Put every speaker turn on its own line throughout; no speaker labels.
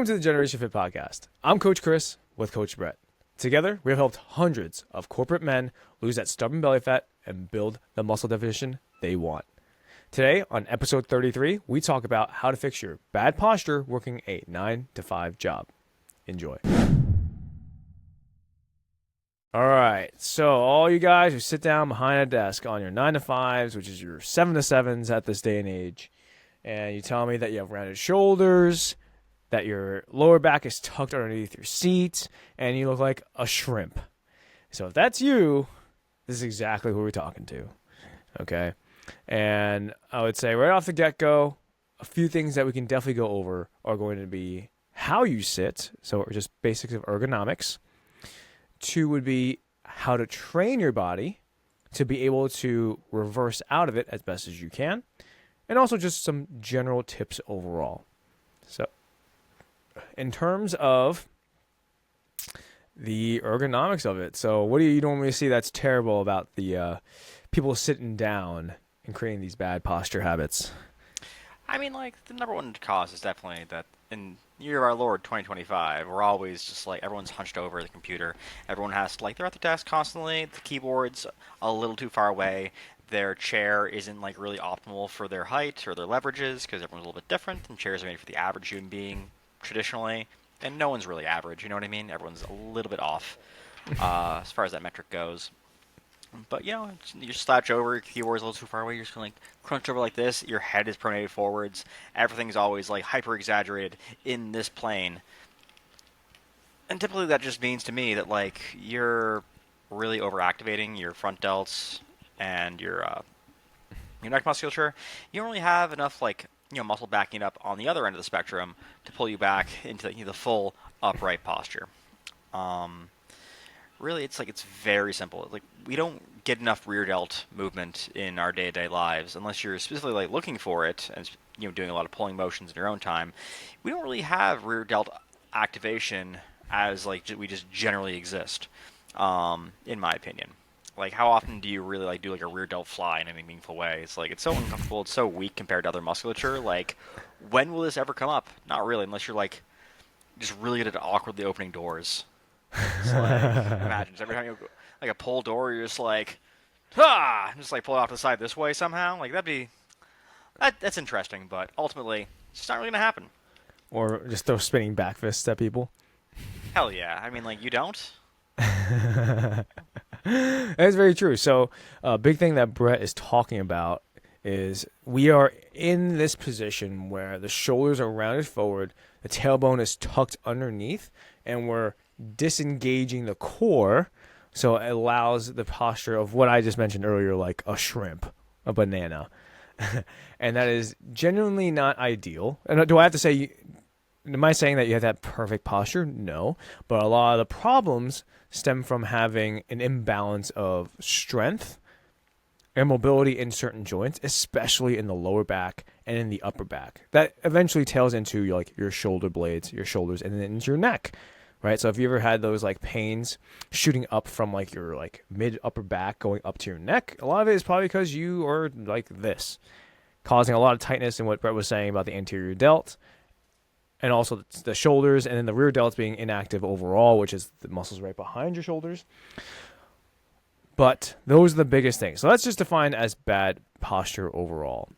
Welcome to the Generation Fit Podcast. I'm Coach Chris with Coach Brett. Together, we have helped hundreds of corporate men lose that stubborn belly fat and build the muscle definition they want. Today, on episode 33, we talk about how to fix your bad posture working a 9-to-5 job. Enjoy. All right, so all you guys who sit down behind a desk on your 9-to-5s, which is your 7-to-7s at this day and age, and you tell me that you have rounded shoulders, that your lower back is tucked underneath your seat, and you look like a shrimp. So if that's you, this is exactly who we're talking to, okay? And I would say right off the get-go, a few things that we can definitely go over are going to be how you sit, so just basics of ergonomics. 2 would be how to train your body to be able to reverse out of it as best as you can, and also just some general tips overall. So in terms of the ergonomics of it, so what do you normally see that's terrible about the people sitting down and creating these bad posture habits?
I mean, like, the number one cause is definitely that in year of our Lord 2025, we're always just like, everyone's hunched over the computer. Everyone has to, like, they're at the desk constantly. The keyboard's a little too far away. Their chair isn't, like, really optimal for their height or their leverages because everyone's a little bit different, and chairs are made for the average human being traditionally. And no one's really average, you know what I mean? Everyone's a little bit off as far as that metric goes. But, you know, you slouch over, your keyboard's a little too far away, you're just going to, like, crunch over like this, your head is pronated forwards, everything's always, like, hyper-exaggerated in this plane. And typically that just means to me that, like, you're really overactivating your front delts and your neck musculature. You don't really have enough, like, you know, muscle backing up on the other end of the spectrum to pull you back into the full upright posture. Really, it's very simple. Like, we don't get enough rear delt movement in our day-to-day lives unless you're specifically, like, looking for it and, you know, doing a lot of pulling motions in your own time. We don't really have rear delt activation as, like, we just generally exist, in my opinion. Like, how often do you really, like, do, like, a rear delt fly in any meaningful way? It's like, it's so uncomfortable, it's so weak compared to other musculature. Like, when will this ever come up? Not really, unless you're, like, just really good at awkwardly opening doors. It's like, imagine, every time you go, like, a pull door, you're just like, ah, just, like, pull it off to the side this way somehow. Like, that's interesting, but ultimately, it's just not really going to happen.
Or just throw spinning back fists at people?
Hell yeah. I mean, like, you don't?
That's very true. So a big thing that Brett is talking about is we are in this position where the shoulders are rounded forward, the tailbone is tucked underneath, and we're disengaging the core, so it allows the posture of what I just mentioned earlier, like a shrimp, a banana. And that is genuinely not ideal. And do I have to say, am I saying that you have that perfect posture? No. But a lot of the problems stem from having an imbalance of strength and mobility in certain joints, especially in the lower back and in the upper back. That eventually tails into, like, your shoulder blades, your shoulders, and then into your neck, right? So if you ever had those, like, pains shooting up from, like, your, like, mid upper back going up to your neck, a lot of it is probably because you are like this, causing a lot of tightness in what Brett was saying about the anterior delt, and also the shoulders, and then the rear delts being inactive overall, which is the muscles right behind your shoulders. But those are the biggest things. So that's just defined as bad posture overall.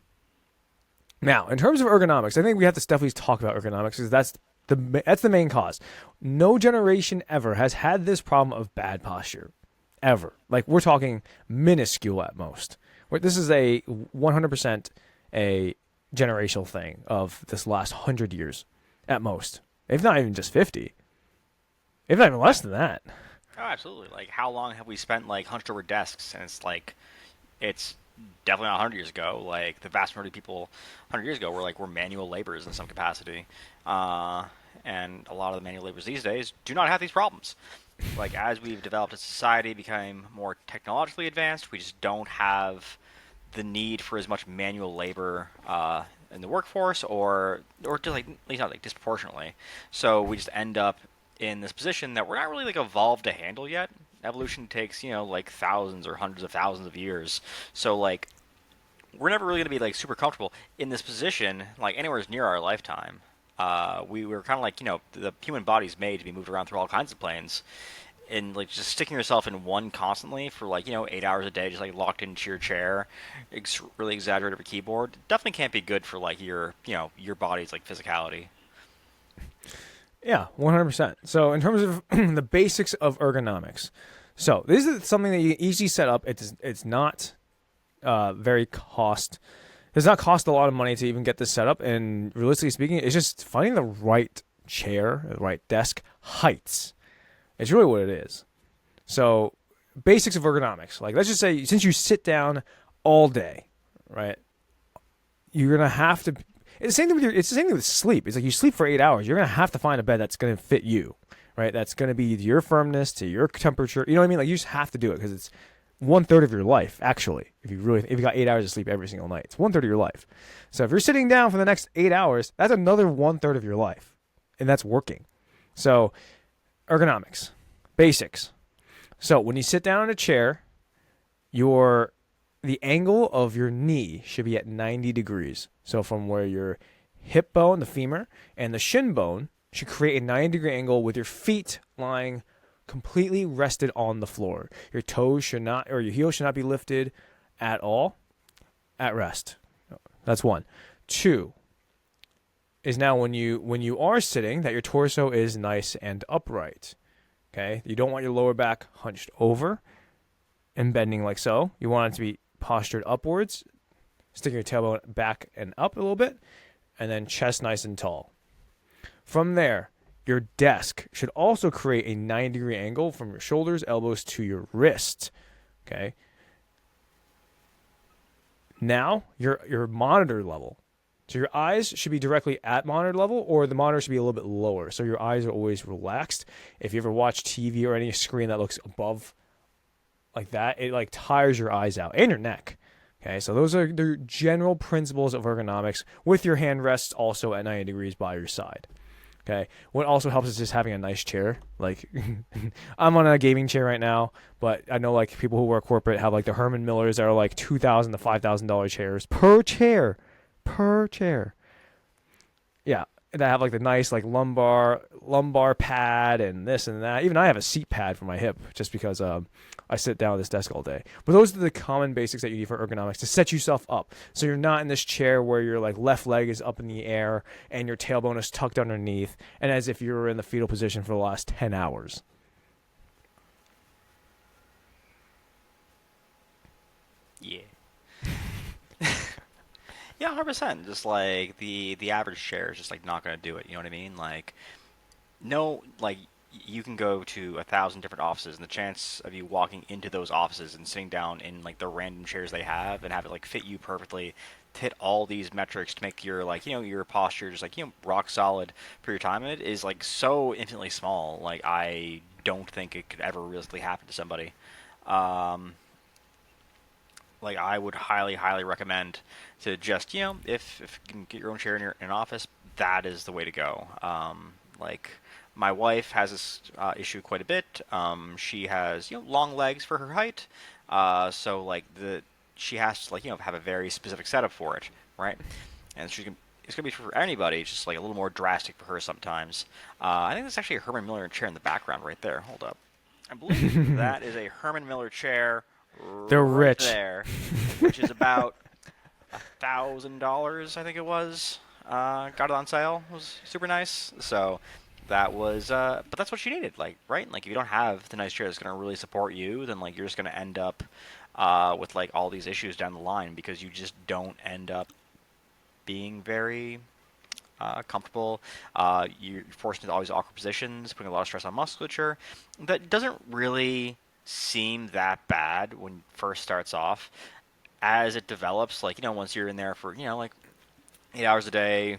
Now, in terms of ergonomics, I think we have to definitely talk about ergonomics because that's the main cause. No generation ever has had this problem of bad posture, ever. Like, we're talking minuscule at most. This is a 100% a generational thing of this last 100 years. At most. If not even just 50. If not even less than that.
Oh, absolutely. Like, how long have we spent, like, hunched over desks? And it's like, it's definitely not 100 years ago. Like, the vast majority of people 100 years ago were manual laborers in some capacity. And a lot of the manual laborers these days do not have these problems. Like, as we've developed as a society, become more technologically advanced, we just don't have the need for as much manual labor in the workforce, or to, like, at least not, like, disproportionately. So we just end up in this position that we're not really, like, evolved to handle yet. Evolution takes, you know, like, thousands or hundreds of thousands of years. So, like, we're never really going to be, like, super comfortable in this position, like, anywhere near our lifetime. we were kind of like, the human body's made to be moved around through all kinds of planes, and like just sticking yourself in one constantly for like 8 hours a day, just like locked into your chair, really exaggerated over keyboard, definitely can't be good for like your body's like physicality.
Yeah, 100%. So in terms of the basics of ergonomics, so this is something that you can easily set up. It's not very cost. It does not cost a lot of money to even get this set up. And realistically speaking, it's just finding the right chair, the right desk heights. It's really what it is. So basics of ergonomics. Like let's just say since you sit down all day, right? You're gonna have to. It's the same thing with sleep. It's like you sleep for 8 hours. You're gonna have to find a bed that's gonna fit you, right? That's gonna be to your firmness, to your temperature. You know what I mean? Like you just have to do it because it's 1/3 of your life. Actually, if you got 8 hours of sleep every single night, it's 1/3 of your life. So if you're sitting down for the next 8 hours, that's another 1/3 of your life, and that's working. So ergonomics, basics. So when you sit down in a chair, the angle of your knee should be at 90 degrees. So from where your hip bone, the femur, and the shin bone should create a 90-degree angle with your feet lying completely rested on the floor. Your toes should not, or your heels should not be lifted at all at rest. That's one. Two is now when you are sitting, that your torso is nice and upright. Okay? You don't want your lower back hunched over and bending like so. You want it to be postured upwards, sticking your tailbone back and up a little bit, and then chest nice and tall. From there, your desk should also create a 90-degree angle from your shoulders, elbows to your wrist. Okay? Now, your monitor level. So your eyes should be directly at monitor level, or the monitor should be a little bit lower. So your eyes are always relaxed. If you ever watch TV or any screen that looks above like that, it like tires your eyes out and your neck. Okay, so those are the general principles of ergonomics, with your hand rests also at 90 degrees by your side. Okay, what also helps is just having a nice chair. Like I'm on a gaming chair right now, but I know like people who work corporate have like the Herman Millers that are like $2,000 to $5,000 chairs per chair. Yeah, that have like the nice like lumbar pad and this and that. Even I have a seat pad for my hip just because I sit down at this desk all day. But those are the common basics that you need for ergonomics to set yourself up. So you're not in this chair where your like left leg is up in the air and your tailbone is tucked underneath, and as if you were in the fetal position for the last 10 hours.
Yeah. Yeah, 100%. Just like the average chair is just like not gonna do it. You know what I mean? Like, no, like you can go to 1,000 different offices, and the chance of you walking into those offices and sitting down in like the random chairs they have and have it like fit you perfectly, to hit all these metrics to make your like your posture just like rock solid for your time in it, is like so infinitely small. Like I don't think it could ever realistically happen to somebody. Um, like I would highly, highly recommend to just if you can get your own chair in an office, that is the way to go. Like my wife has this issue quite a bit. She has long legs for her height, so like she has to like have a very specific setup for it, right? And it's gonna be for anybody. It's just like a little more drastic for her sometimes. I think there's actually a Herman Miller chair in the background right there. Hold up. I believe that is a Herman Miller chair
They're
right
rich.
there, which is about $1,000, I think it was. Got it on sale. It was super nice. So that was, but that's what she needed, like, right? Like, if you don't have the nice chair that's gonna really support you, then like you're just gonna end up with like all these issues down the line because you just don't end up being very comfortable. You're forced into all these awkward positions, putting a lot of stress on musculature. That doesn't really seem that bad when it first starts off. As it develops, like once you're in there for like 8 hours a day,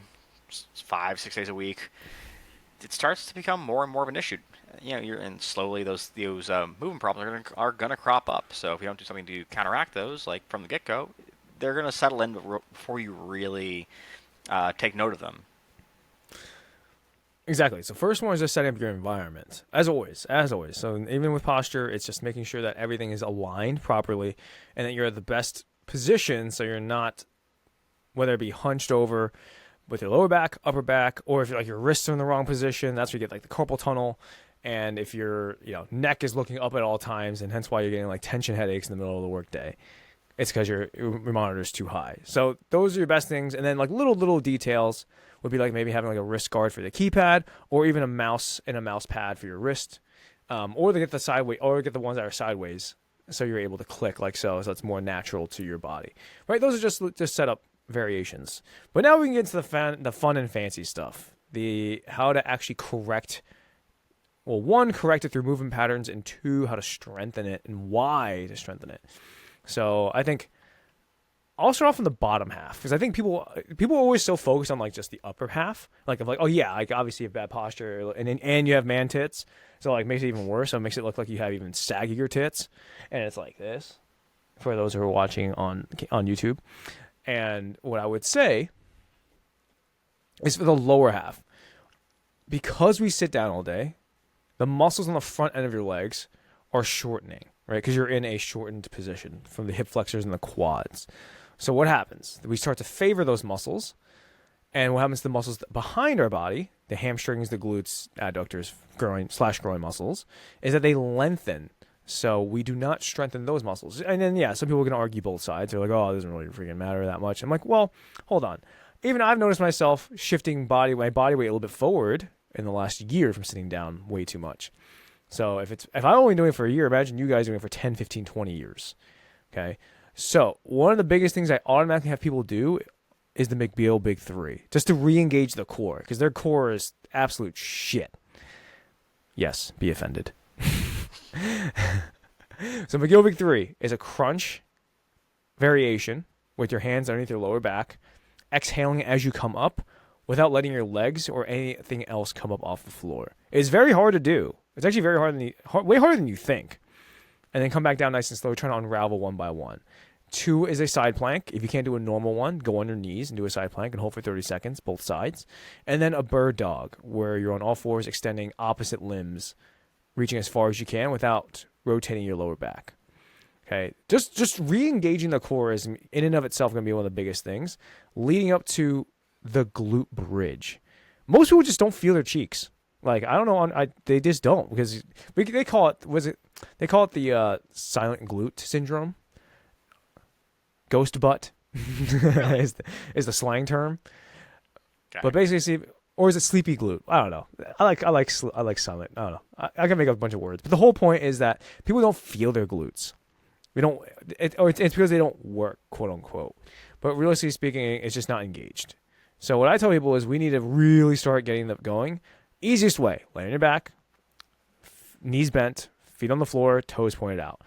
5, 6 days a week, it starts to become more and more of an issue. And slowly those movement problems are gonna crop up. So if you don't do something to counteract those, like from the get go, they're gonna settle in before you really take note of them.
Exactly. So first one is just setting up your environment, as always. So even with posture, it's just making sure that everything is aligned properly and that you're at the best position so you're not, whether it be hunched over, with your lower back, upper back, or if like your wrists are in the wrong position, that's where you get like the carpal tunnel. And if your neck is looking up at all times, and hence why you're getting like tension headaches in the middle of the workday, it's because your monitor is too high. So those are your best things. And then like little details would be like maybe having like a wrist guard for the keypad, or even a mouse and a mouse pad for your wrist, or they get the sideways, or get the ones that are sideways, so you're able to click like so it's more natural to your body. Right? Those are just setup variations. But now we can get into the fun and fancy stuff. The how to actually correct. Well, one, correct it through movement patterns, and two, how to strengthen it and why to strengthen it. So I think I'll start off in the bottom half, because I think people are always so focused on like just the upper half, like of like, oh yeah, like obviously you have bad posture and you have man tits, so like makes it even worse. So it makes it look like you have even saggier tits, and it's like this for those who are watching on YouTube. And what I would say is for the lower half, because we sit down all day, the muscles on the front end of your legs are shortening, right? Because you're in a shortened position from the hip flexors and the quads. So what happens? We start to favor those muscles. And what happens to the muscles behind our body, the hamstrings, the glutes, adductors, groin muscles, is that they lengthen. So we do not strengthen those muscles. And then, yeah, some people are going to argue both sides. They're like, oh, it doesn't really freaking matter that much. I'm like, well, hold on. Even I've noticed myself shifting my body weight a little bit forward in the last year from sitting down way too much. So if I'm only doing it for a year, imagine you guys doing it for 10, 15, 20 years. Okay. So one of the biggest things I automatically have people do is the McBeal Big Three, just to re-engage the core, because their core is absolute shit. Yes, be offended. So McGill Big Three is a crunch variation with your hands underneath your lower back, exhaling as you come up without letting your legs or anything else come up off the floor. It's very hard to do. It's actually very way harder than you think. And then come back down nice and slow, trying to unravel one by one. 2 is a side plank. If you can't do a normal one, go on your knees and do a side plank and hold for 30 seconds, both sides. And then a bird dog, where you're on all fours, extending opposite limbs, reaching as far as you can without rotating your lower back. Okay, just re-engaging the core is in and of itself going to be one of the biggest things, leading up to the glute bridge. Most people just don't feel their cheeks. Like, I don't know, they just don't, because they call it the silent glute syndrome. Ghost butt is the slang term. Okay. But basically, or is it sleepy glute? I don't know. I like silent. I don't know. I can make up a bunch of words, but the whole point is that people don't feel their glutes. It's because they don't work, quote unquote. But realistically speaking, it's just not engaged. So what I tell people is we need to really start getting them going. Easiest way: lay on your back, knees bent, feet on the floor, toes pointed out.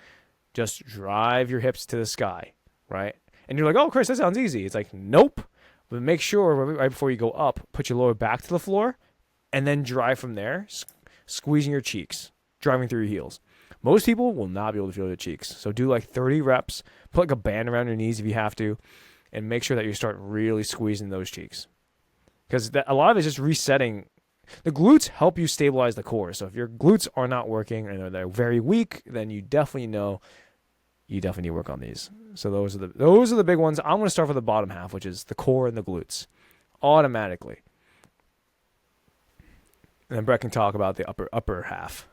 Just drive your hips to the sky, right? And you're like, oh, Chris, that sounds easy. It's like, nope. But make sure right before you go up, put your lower back to the floor, and then drive from there, squeezing your cheeks, driving through your heels. Most people will not be able to feel their cheeks. So do like 30 reps, put like a band around your knees if you have to, and make sure that you start really squeezing those cheeks. Because a lot of it is just resetting. The glutes help you stabilize the core. So if your glutes are not working and they're very weak, then you definitely know you definitely need to work on these. So those are the big ones. I'm going to start with the bottom half, which is the core and the glutes, automatically. And then Brett can talk about the upper half.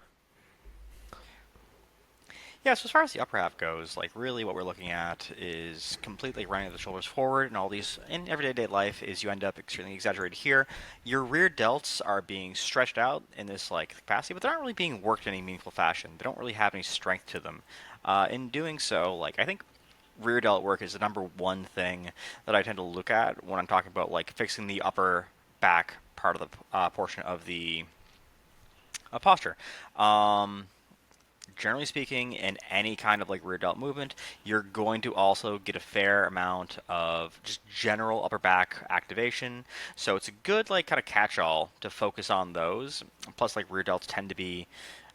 Yeah, so as far as the upper half goes, like really what we're looking at is completely running the shoulders forward, and all these in everyday life is you end up extremely exaggerated here. Your rear delts are being stretched out in this like capacity, but they're not really being worked in any meaningful fashion. They don't really have any strength to them. In doing so, like I think rear delt work is the number one thing that I tend to look at when I'm talking about like fixing the upper back part of the portion of the posture. Generally speaking, in any kind of like rear delt movement, you're going to also get a fair amount of just general upper back activation. So it's a good like kind of catch-all to focus on those. Plus, like rear delts tend to be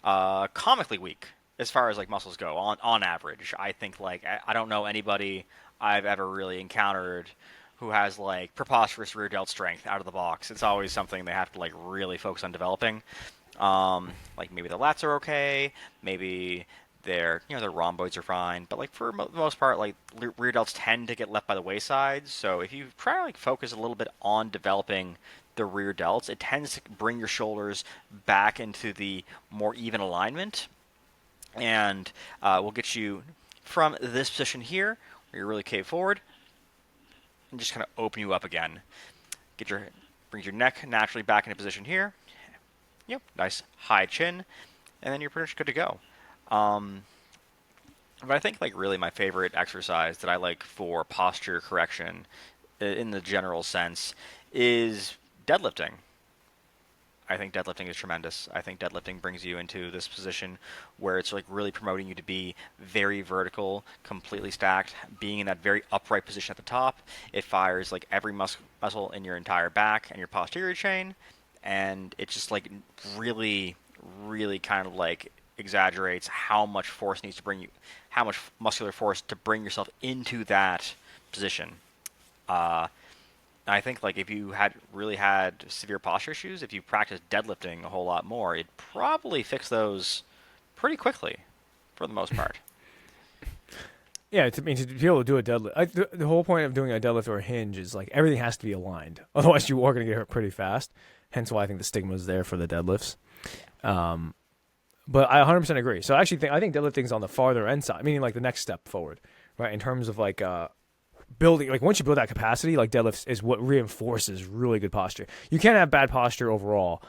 comically weak as far as like muscles go on average. I think like I don't know anybody I've ever really encountered who has like preposterous rear delt strength out of the box. It's always something they have to like really focus on developing. Like maybe the lats are okay, maybe their rhomboids are fine, but like for the most part, like rear delts tend to get left by the wayside. So if you try to like focus a little bit on developing the rear delts, it tends to bring your shoulders back into the more even alignment, and will get you from this position here, where you're really caved forward, and just kind of open you up again. Brings your neck naturally back into position here. Yep, nice high chin, and then you're pretty much good to go. But I think like really my favorite exercise that I like for posture correction, in the general sense, is deadlifting. I think deadlifting is tremendous. I think deadlifting brings you into this position where it's like really promoting you to be very vertical, completely stacked, being in that very upright position at the top. It fires like every muscle in your entire back and your posterior chain, and it just like really, really kind of like exaggerates how much force needs to bring you, how much muscular force to bring yourself into that position. I think like if you had really had severe posture issues, if you practiced deadlifting a whole lot more, it'd probably fix those pretty quickly, for the most part.
Yeah, to be able to do a deadlift, the whole point of doing a deadlift or a hinge is like everything has to be aligned. Otherwise, you are going to get hurt pretty fast. Hence why I think the stigma is there for the deadlifts. But I 100% agree. So I think deadlifting's on the farther end side, meaning like the next step forward, right? In terms of like building, like once you build that capacity, like deadlifts is what reinforces really good posture. You can't have bad posture overall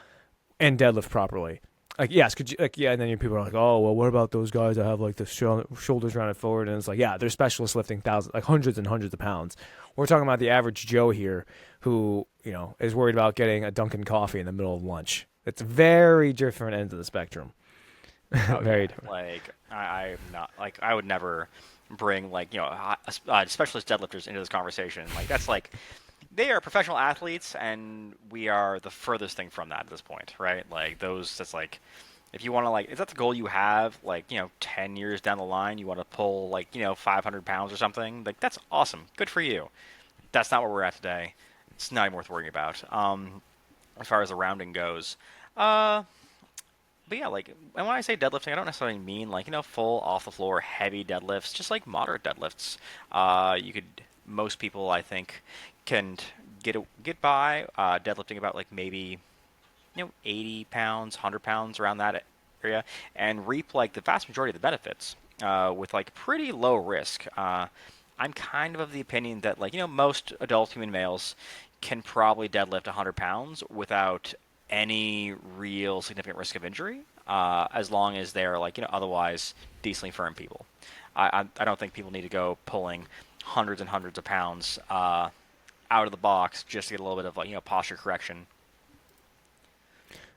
and deadlift properly. Like, yes, could you, like, yeah, and then people are like, oh, well, what about those guys that have like the shoulders rounded forward? And it's like, yeah, they're specialists lifting thousands, like hundreds and hundreds of pounds. We're talking about the average Joe here who, is worried about getting a Dunkin' coffee in the middle of lunch. It's very different ends of the spectrum. Very different.
Like, I'm not, like, I would never bring, like, specialist deadlifters into this conversation. Like, that's like, they are professional athletes, and we are the furthest thing from that at this point, right? Like, that's like, if you want to, like, if that's the goal you have, like, 10 years down the line, you want to pull, like, 500 pounds or something, like, that's awesome. Good for you. That's not where we're at today. It's not even worth worrying about. As far as the rounding goes. But yeah, like, and when I say deadlifting, I don't necessarily mean, like, full off-the-floor heavy deadlifts, just, like, moderate deadlifts. Most people, I think, can get by deadlifting about, like, maybe, 80 pounds, 100 pounds, around that area, and reap, like, the vast majority of the benefits with, like, pretty low risk. I'm kind of the opinion that, like, most adult human males can probably deadlift 100 pounds without any real significant risk of injury, as long as they're, like, otherwise decently firm people. I don't think people need to go pulling hundreds and hundreds of pounds out of the box just to get a little bit of, like, posture correction.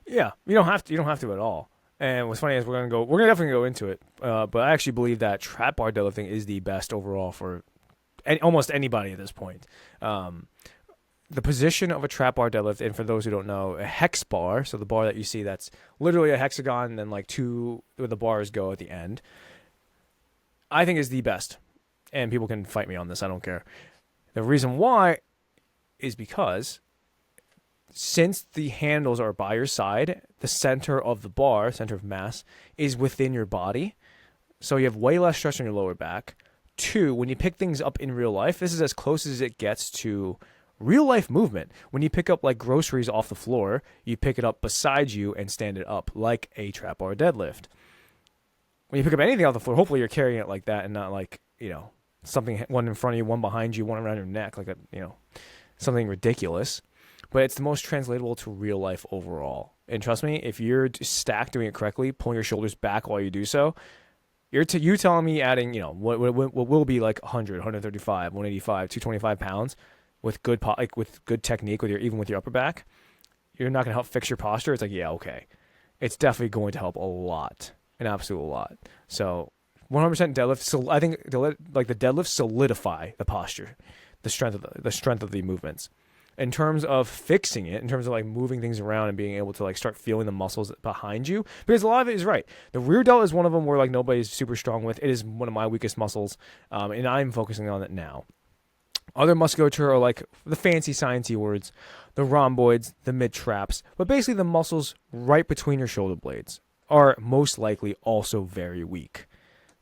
Yeah, you don't have to at all. And what's funny is we're gonna definitely go into it. But I actually believe that trap bar deadlifting is the best overall for almost anybody at this point. The position of a trap bar deadlift, and for those who don't know, a hex bar, so the bar that you see that's literally a hexagon and then like two where the bars go at the end, I think is the best. And people can fight me on this, I don't care. The reason why is because since the handles are by your side, the center of the bar, center of mass, is within your body. So you have way less stress on your lower back. 2, when you pick things up in real life, this is as close as it gets to real life movement. When you pick up like groceries off the floor, you pick it up beside you and stand it up like a trap bar deadlift. When you pick up anything off the floor, hopefully you're carrying it like that and not like, something, one in front of you, one behind you, one around your neck, like something ridiculous. But it's the most translatable to real life overall. And trust me, if you're stacked doing it correctly, pulling your shoulders back while you do so, you telling me adding, what will be like 100, 135, 185, 225 pounds with good with good technique even with your upper back, you're not going to help fix your posture. It's like, yeah, okay. It's definitely going to help a lot, an absolute lot. So 100% deadlift. So I think the deadlifts solidify the posture, the strength of the movements. In terms of fixing it, in terms of like moving things around and being able to like start feeling the muscles behind you, because a lot of it is right. The rear delt is one of them where like nobody's super strong with. It is one of my weakest muscles, and I'm focusing on it now. Other musculature are like the fancy sciencey words, the rhomboids, the mid traps, but basically the muscles right between your shoulder blades are most likely also very weak.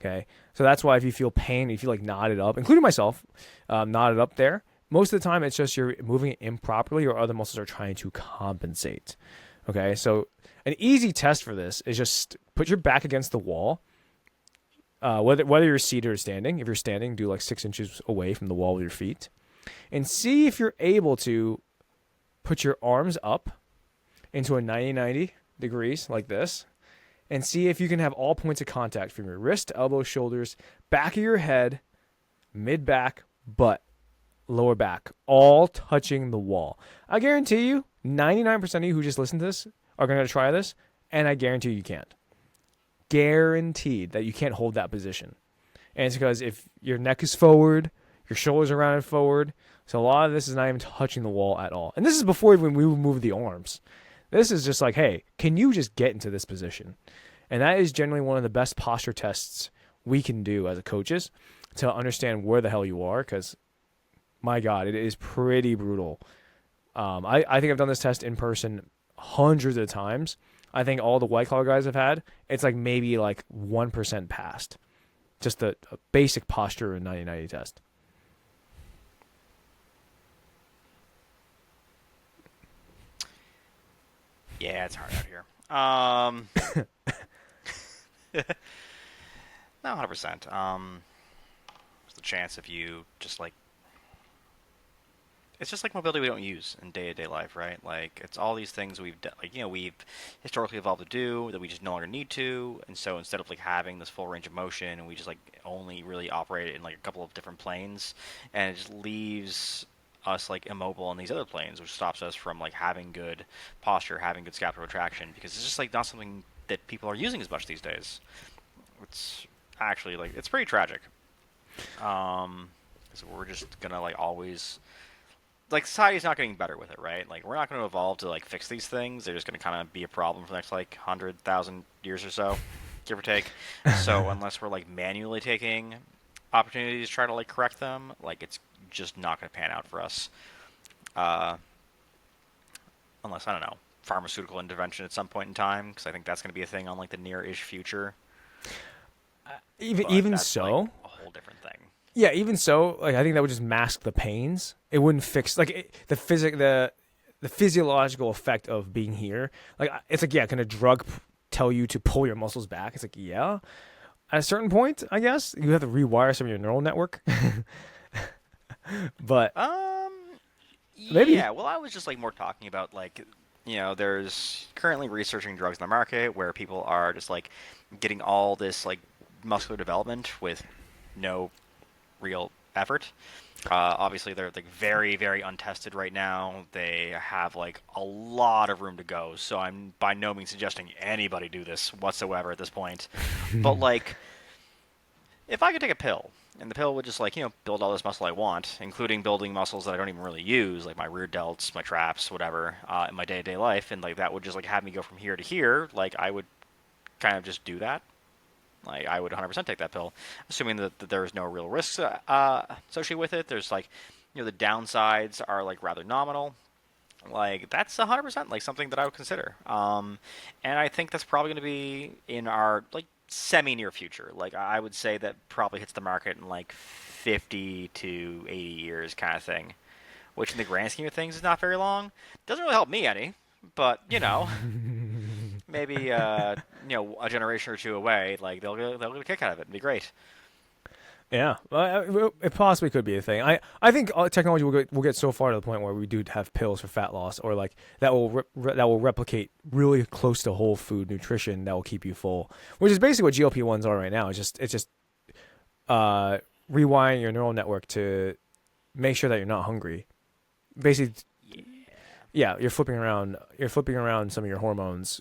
Okay, so that's why if you feel pain, you feel like knotted up, including myself, knotted up there. Most of the time, it's just you're moving it improperly, or other muscles are trying to compensate. Okay, so an easy test for this is just put your back against the wall. Whether you're seated or standing. If you're standing, do like 6 inches away from the wall with your feet, and see if you're able to put your arms up into a 90 degrees like this, and see if you can have all points of contact from your wrist, elbow, shoulders, back of your head, mid back, butt, lower back, all touching the wall. I guarantee you, 99% of you who just listened to this are going to try this, and I guarantee you can't. Guaranteed that you can't hold that position. And it's because if your neck is forward, your shoulders are rounded forward, so a lot of this is not even touching the wall at all. And this is before even we move the arms. This is just like, hey, can you just get into this position? And that is generally one of the best posture tests we can do as coaches to understand where the hell you are, because, my God, it is pretty brutal. I think I've done this test in person hundreds of times. I think all the white collar guys have had, it's like maybe like 1% passed. Just a basic posture and 90-90 test.
Yeah, it's hard out here. No, 100%. There's the chance if you just like, it's just like mobility we don't use in day-to-day life, right? Like, it's all these things we've we've historically evolved to do that we just no longer need to, and so instead of like having this full range of motion, and we just like only really operate in like a couple of different planes, and it just leaves us like immobile on these other planes, which stops us from like having good posture, having good scapular traction, because it's just like not something that people are using as much these days. It's actually like, it's pretty tragic. So we're just gonna like always, like, society's not getting better with it, right? Like, we're not going to evolve to like fix these things. They're just going to kind of be a problem for the next like 100,000 years or so, give or take. So unless we're like manually taking opportunities to try to like correct them, like, it's just not going to pan out for us. Unless, I don't know, pharmaceutical intervention at some point in time, because I think that's going to be a thing on like the near-ish future.
Even
that's,
so,
like, a whole different thing.
Yeah, even so, like, I think that would just mask the pains. It wouldn't fix the physiological effect of being here. Like, it's like, yeah, can a drug tell you to pull your muscles back? It's like, yeah. At a certain point, I guess you have to rewire some of your neural network. But maybe.
Yeah. Well, I was just like more talking about like, there's currently researching drugs in the market where people are just like getting all this like muscular development with no real effort. Obviously, they're like very, very untested right now. They have like a lot of room to go. So I'm by no means suggesting anybody do this whatsoever at this point. But like, if I could take a pill and the pill would just like build all this muscle I want, including building muscles that I don't even really use, like my rear delts, my traps, whatever, in my day-to-day life, and like that would just like have me go from here to here, like I would kind of just do that. Like, I would 100% take that pill, assuming that there's no real risks associated with it. There's like, the downsides are like rather nominal. Like, that's 100% like something that I would consider. And I think that's probably going to be in our like semi-near future. Like, I would say that probably hits the market in like 50 to 80 years kind of thing, which in the grand scheme of things is not very long. Doesn't really help me any, but maybe a generation or two away, like they'll get a kick out of it. It'd be great.
Yeah, it possibly could be a thing. I think technology will get so far to the point where we do have pills for fat loss, or like that will replicate really close to whole food nutrition that will keep you full, which is basically what GLP-1s are right now. It's just rewiring your neural network to make sure that you're not hungry. Basically, yeah, you're flipping around some of your hormones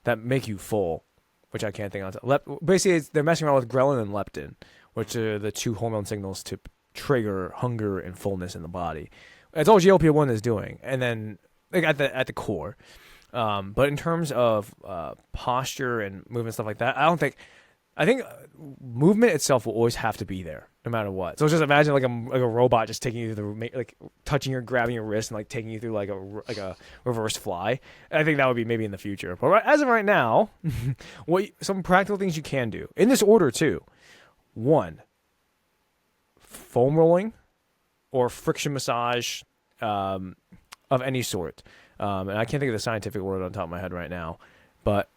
that make you full, which I can't think of. Basically, they're messing around with ghrelin and leptin, which are the two hormone signals to trigger hunger and fullness in the body. That's all GLP-1 is doing, and then like at the core. But in terms of posture and movement stuff like that, I think movement itself will always have to be there, no matter what. So just imagine like a robot just taking you through like touching your, grabbing your wrist and like taking you through like a reverse fly. I think that would be maybe in the future. But as of right now, some practical things you can do in this order too. 1, foam rolling or friction massage of any sort. And I can't think of the scientific word on top of my head right now, but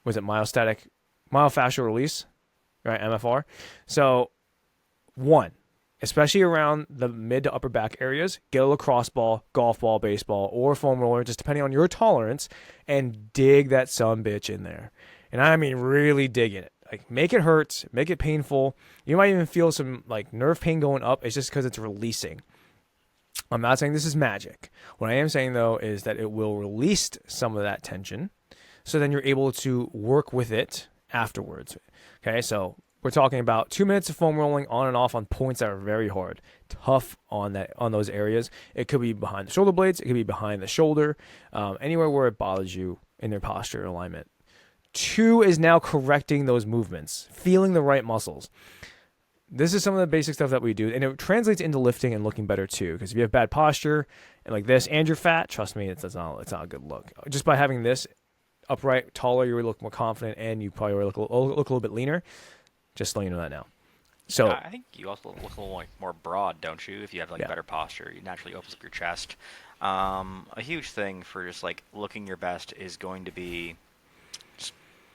was it myofascial release, right? MFR. So 1, especially around the mid to upper back areas, get a lacrosse ball, golf ball, baseball, or foam roller, just depending on your tolerance, and dig that sumbitch in there. And I mean really dig in it. Like, make it hurt, make it painful. You might even feel some like nerve pain going up. It's just because it's releasing. I'm not saying this is magic. What I am saying though is that it will release some of that tension, so then you're able to work with it afterwards. Okay, so we're talking about 2 minutes of foam rolling on and off on points that are very hard, tough on those areas. It could be behind the shoulder blades, it could be behind the shoulder, anywhere where it bothers you in their posture alignment. 2 is now correcting those movements, feeling the right muscles. This is some of the basic stuff that we do, and it translates into lifting and looking better too. Because if you have bad posture and like this, and you're fat, trust me, it's not a good look. Just by having this upright, taller, you look more confident, and you probably look a little bit leaner. Just letting you know that now. So
I think you also look a little like more broad, don't you? If you have like better posture, it naturally opens up your chest. A huge thing for just like looking your best is going to be, just,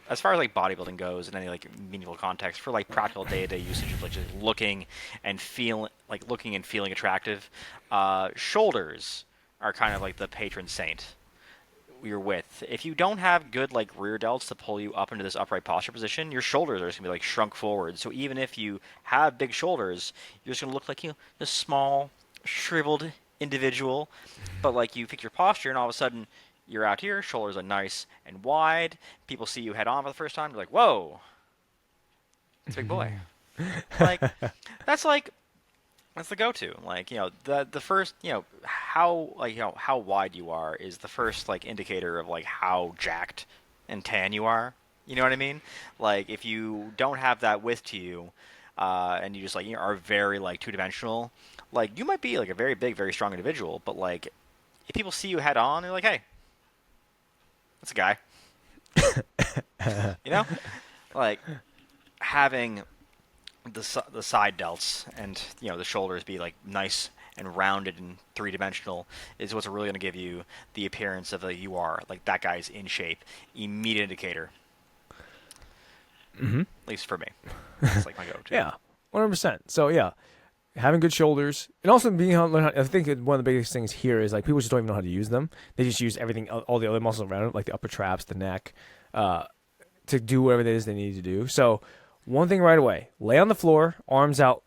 as far as like bodybuilding goes in any like meaningful context, for like practical day-to-day usage of like just looking and feeling attractive. Shoulders are kind of like the patron saint you're with. If you don't have good like rear delts to pull you up into this upright posture position, your shoulders are just gonna be like shrunk forward. So even if you have big shoulders, you're just gonna look like, a small, shriveled individual. But like you fix your posture, and all of a sudden you're out here, shoulders are nice and wide. People see you head on for the first time, they're like, "Whoa, it's a big boy." like that's like That's the go-to. Like, the first, how wide you are is the first like indicator of like how jacked and tan you are. You know what I mean? Like, if you don't have that width to you, and you just like are very like two-dimensional, like you might be like a very big, very strong individual, but like if people see you head on, they're like, "Hey, that's a guy." you know, like having the side delts and the shoulders be like nice and rounded and three-dimensional is what's really going to give you the appearance of you are like that guy's in shape. Immediate indicator.
Mm-hmm.
At least for me, it's like my go-to.
Yeah, 100%. So yeah, having good shoulders, and also being I think one of the biggest things here is like people just don't even know how to use them. They just use everything, all the other muscles around it, like the upper traps, the neck, to do whatever it is they need to do. So one thing right away, lay on the floor, arms out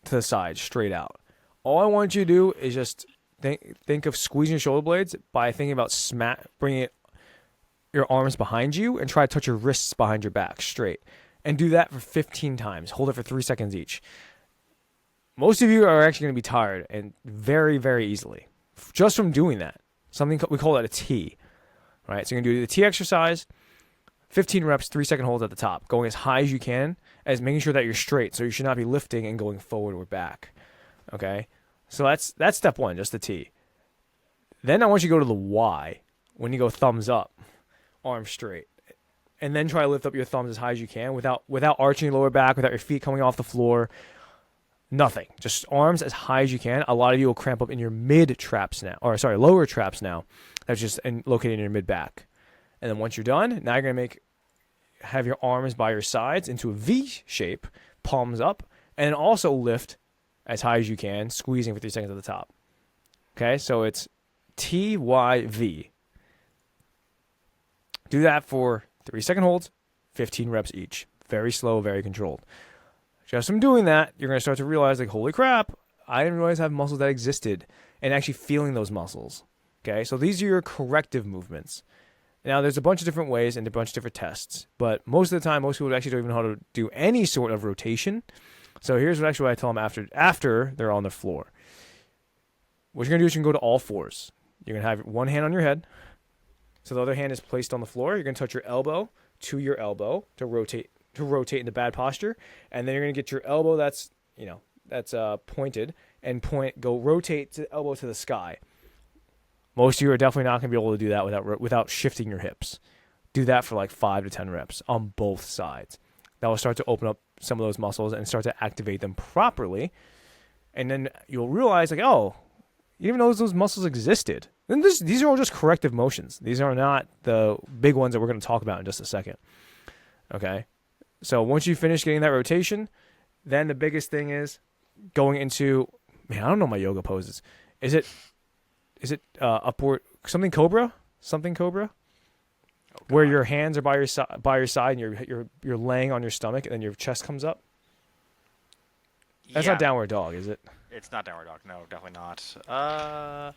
to the side, straight out. All I want you to do is just think of squeezing your shoulder blades by thinking about bringing your arms behind you and try to touch your wrists behind your back straight. And do that for 15 times. Hold it for 3 seconds each. Most of you are actually going to be tired and very, very easily just from doing that. We call that a T. Right? So you're going to do the T exercise, 15 reps, 3-second holds at the top, going as high as you can, as making sure that you're straight. So you should not be lifting and going forward or back. Okay? So that's step 1, just the T. Then I want you to go to the Y when you go thumbs up, arms straight. And then try to lift up your thumbs as high as you can without arching your lower back, without your feet coming off the floor. Nothing. Just arms as high as you can. A lot of you will cramp up in your lower traps now. That's just located in your mid back. And then once you're done, now you're going to have your arms by your sides into a V shape, palms up, and then also lift as high as you can, squeezing for 3 seconds at the top. Okay, so it's T, Y, V. Do that for 3-second holds, 15 reps each. Very slow, very controlled. Just from doing that, you're going to start to realize, like, holy crap, I didn't realize I have muscles that existed, and actually feeling those muscles. Okay, so these are your corrective movements. Now, there's a bunch of different ways and a bunch of different tests, but most of the time, most people actually don't even know how to do any sort of rotation. So here's what I tell them after they're on the floor. What you're going to do is you're going to go to all fours. You're going to have one hand on your head. So the other hand is placed on the floor. You're going to touch your elbow to your elbow to rotate into bad posture. And then you're going to get your elbow that's that's pointed, and go rotate the elbow to the sky. Most of you are definitely not going to be able to do that without shifting your hips. Do that for like 5 to 10 reps on both sides. That will start to open up some of those muscles and start to activate them properly. And then you'll realize, like, oh, you didn't even know those muscles existed. And these are all just corrective motions. These are not the big ones that we're going to talk about in just a second. Okay? So once you finish getting that rotation, then the biggest thing is going into, man, I don't know my yoga poses. Is it upward, something cobra? Something cobra?
Oh,
Where your hands are by your side and you're laying on your stomach and then your chest comes up? That's
yeah.
not downward dog, is it?
It's not downward dog. No, definitely not.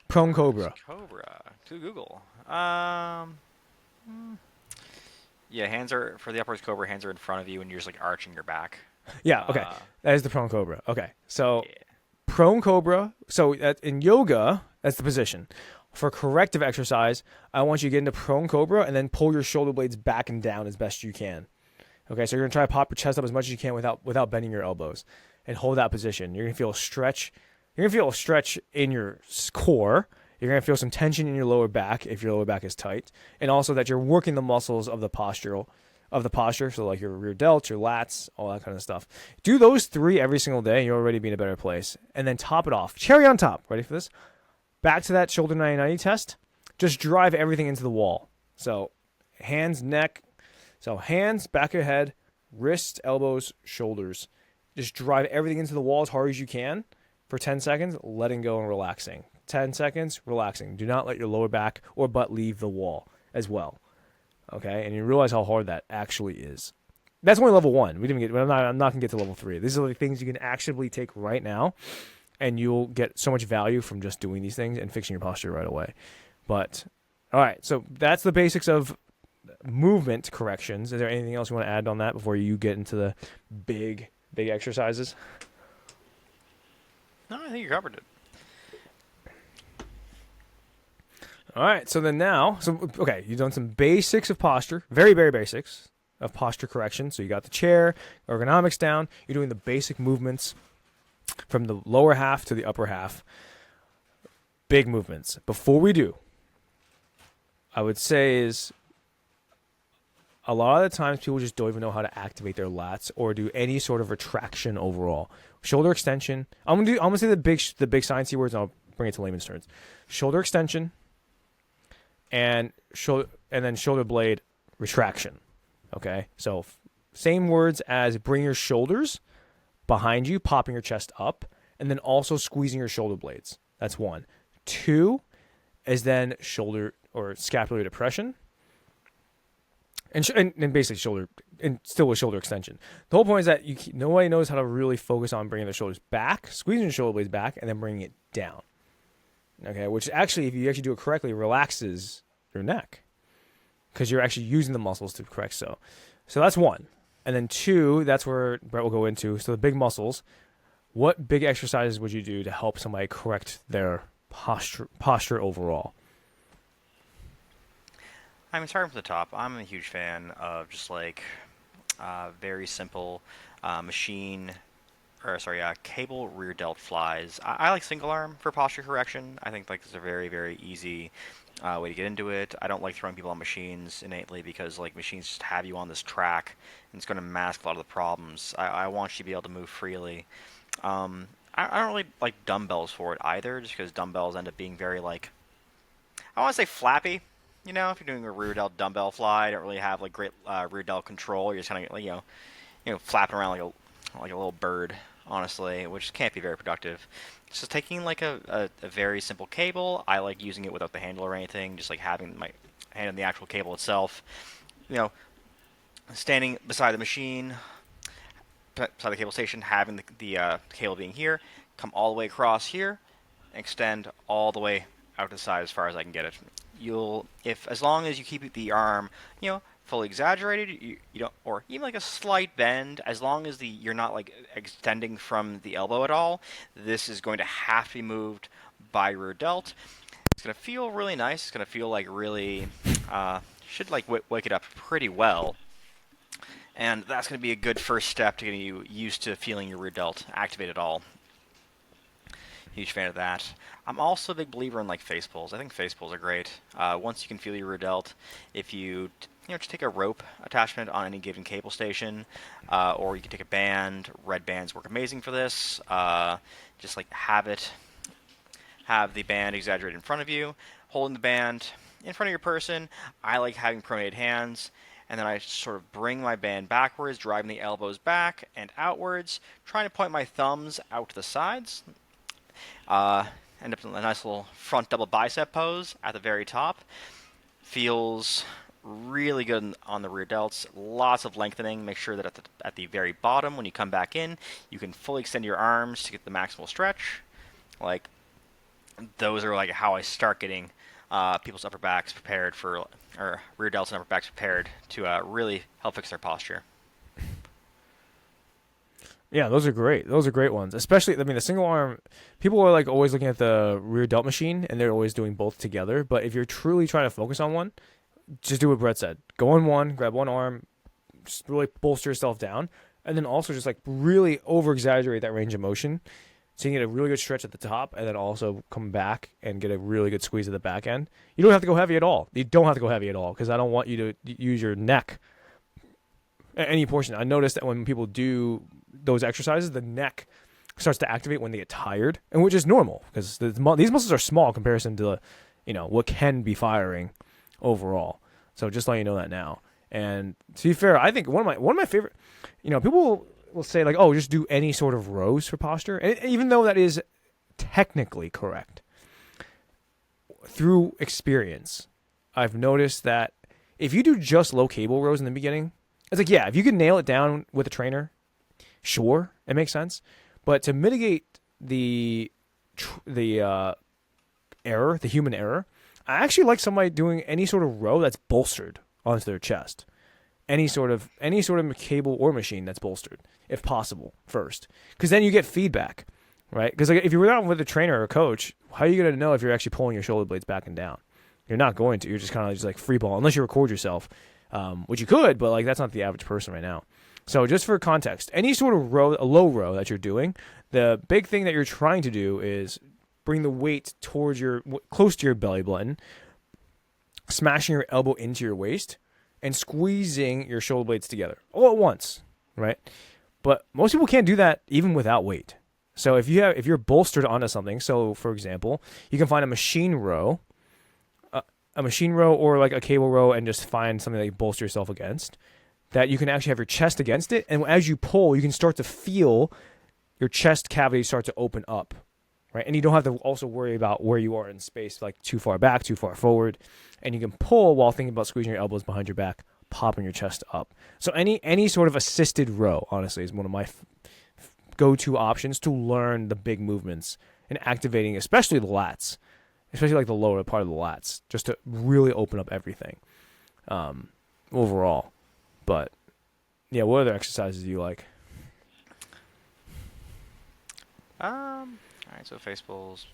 Prone
Upwards
cobra.
Cobra. To Google. Yeah, hands are for the upwards cobra. Hands are in front of you, and you're just like arching your back.
Yeah, okay. That is the prone cobra. Okay. So
Yeah.
prone cobra. So in yoga, that's the position. For corrective exercise, I want you to get into prone cobra and then pull your shoulder blades back and down as best you can. Okay, so you're gonna try to pop your chest up as much as you can without bending your elbows, and hold that position. You're gonna feel a stretch. You're gonna feel a stretch in your core. You're gonna feel some tension in your lower back if your lower back is tight, and also that you're working the muscles of the posture. So like your rear delts, your lats, all that kind of stuff. Do those 3 every single day, and you'll already be in a better place. And then top it off. Cherry on top. Ready for this? Back to that shoulder 90-90 test. Just drive everything into the wall. So hands, neck. So hands, back of your head, wrists, elbows, shoulders. Just drive everything into the wall as hard as you can for 10 seconds, letting go and relaxing. 10 seconds, relaxing. Do not let your lower back or butt leave the wall as well. Okay? And you realize how hard that actually is. That's only level 1. I'm not going to get to level 3. These are the things you can actively take right now, and you'll get so much value from just doing these things and fixing your posture right away. But, all right, so that's the basics of movement corrections. Is there anything else you want to add on that before you get into the big exercises?
No, I think you covered it.
All right, so then okay, you've done some basics of posture, very, very basics of posture correction. So you got the chair, ergonomics down. You're doing the basic movements from the lower half to the upper half. Big movements. Before we do, I would say is a lot of the times people just don't even know how to activate their lats or do any sort of retraction overall. Shoulder extension. I'm gonna say the big sciencey words, and I'll bring it to layman's terms. Shoulder extension and then shoulder blade retraction. Okay, so same words as bring your shoulders behind you, popping your chest up, and then also squeezing your shoulder blades. That's 1. 2 is then shoulder or scapular depression. And basically shoulder, and still with shoulder extension. The whole point is that nobody knows how to really focus on bringing the shoulders back, squeezing the shoulder blades back, and then bringing it down. Okay, which actually, if you actually do it correctly, relaxes your neck because you're actually using the muscles to correct. So that's 1. And then 2, that's where Brett will go into. So the big muscles. What big exercises would you do to help somebody correct their posture overall?
I mean, starting from the top, I'm a huge fan of just like very simple cable rear delt flies. I like single arm for posture correction. I think like it's a very, very easy way to get into it. I don't like throwing people on machines innately because like machines just have you on this track and it's going to mask a lot of the problems. I want you to be able to move freely. I don't really like dumbbells for it either, just because dumbbells end up being very like, I want to say flappy. You know, if you're doing a rear delt dumbbell fly, you don't really have like great rear delt control. You're just kind of flapping around like a little bird, honestly, which can't be very productive. So taking like a very simple cable, I like using it without the handle or anything, just like having my hand on the actual cable itself. Standing beside the machine, beside the cable station, having the cable being here, come all the way across here, and extend all the way out to the side as far as I can get it. As long as you keep the arm, fully exaggerated, you don't, or even like a slight bend, as long as you're not like extending from the elbow at all, this is going to have to be moved by rear delt. It's going to feel really nice. It's going to feel like really, should like wake it up pretty well. And that's going to be a good first step to getting you used to feeling your rear delt activate at all. Huge fan of that. I'm also a big believer in like face pulls. I think face pulls are great. Once you can feel your rear delt, if you just take a rope attachment on any given cable station, or you can take a band. Red bands work amazing for this. Just like have the band exaggerated in front of you, holding the band in front of your person. I like having pronated hands, and then I sort of bring my band backwards, driving the elbows back and outwards, trying to point my thumbs out to the sides. Uh, End up in a nice little front double bicep pose at the very top. Feels really good on the rear delts. Lots of lengthening. Make sure that at the very bottom, when you come back in, you can fully extend your arms to get the maximal stretch. Like, those are like how I start getting people's upper backs prepared for, or rear delts and upper backs prepared to really help fix their posture.
Yeah, those are great. Those are great ones. Especially, I mean, the single arm. People are like always looking at the rear delt machine, and they're always doing both together. But if you're truly trying to focus on one, just do what Brett said. Go on one, grab one arm, just really bolster yourself down, and then also just like really over exaggerate that range of motion, so you can get a really good stretch at the top, and then also come back and get a really good squeeze at the back end. You don't have to go heavy at all. You don't have to go heavy at all because I don't want you to use your neck at any portion. I noticed that when people do those exercises, the neck starts to activate when they get tired, and which is normal because these muscles are small in comparison to what can be firing overall. So just letting you know that now. And to be fair, I think one of my favorite, people will say like, oh, just do any sort of rows for posture, and even though that is technically correct, through experience, I've noticed that if you do just low cable rows in the beginning, it's like, yeah, if you can nail it down with a trainer, sure, it makes sense. But to mitigate the error, the human error, I actually like somebody doing any sort of row that's bolstered onto their chest. Any sort of cable or machine that's bolstered, if possible, first, because then you get feedback, right? Because like, if you're out with a trainer or a coach, how are you going to know if you're actually pulling your shoulder blades back and down? You're not going to. You're just kind of just like free ball, unless you record yourself, which you could, but like that's not the average person right now. So just for context, any sort of row, a low row that you're doing, the big thing that you're trying to do is bring the weight towards close to your belly button, smashing your elbow into your waist, and squeezing your shoulder blades together all at once, right? But most people can't do that even without weight. So if you're bolstered onto something, so for example, you can find a machine row or like a cable row, and just find something that you bolster yourself against, that you can actually have your chest against it, and as you pull, you can start to feel your chest cavity start to open up, right? And you don't have to also worry about where you are in space, like too far back, too far forward, and you can pull while thinking about squeezing your elbows behind your back, popping your chest up. So any sort of assisted row, honestly, is one of my go-to options to learn the big movements and activating, especially the lats, especially like the lower part of the lats, just to really open up everything overall. But yeah, what other exercises do you like?
All right, so face pulls.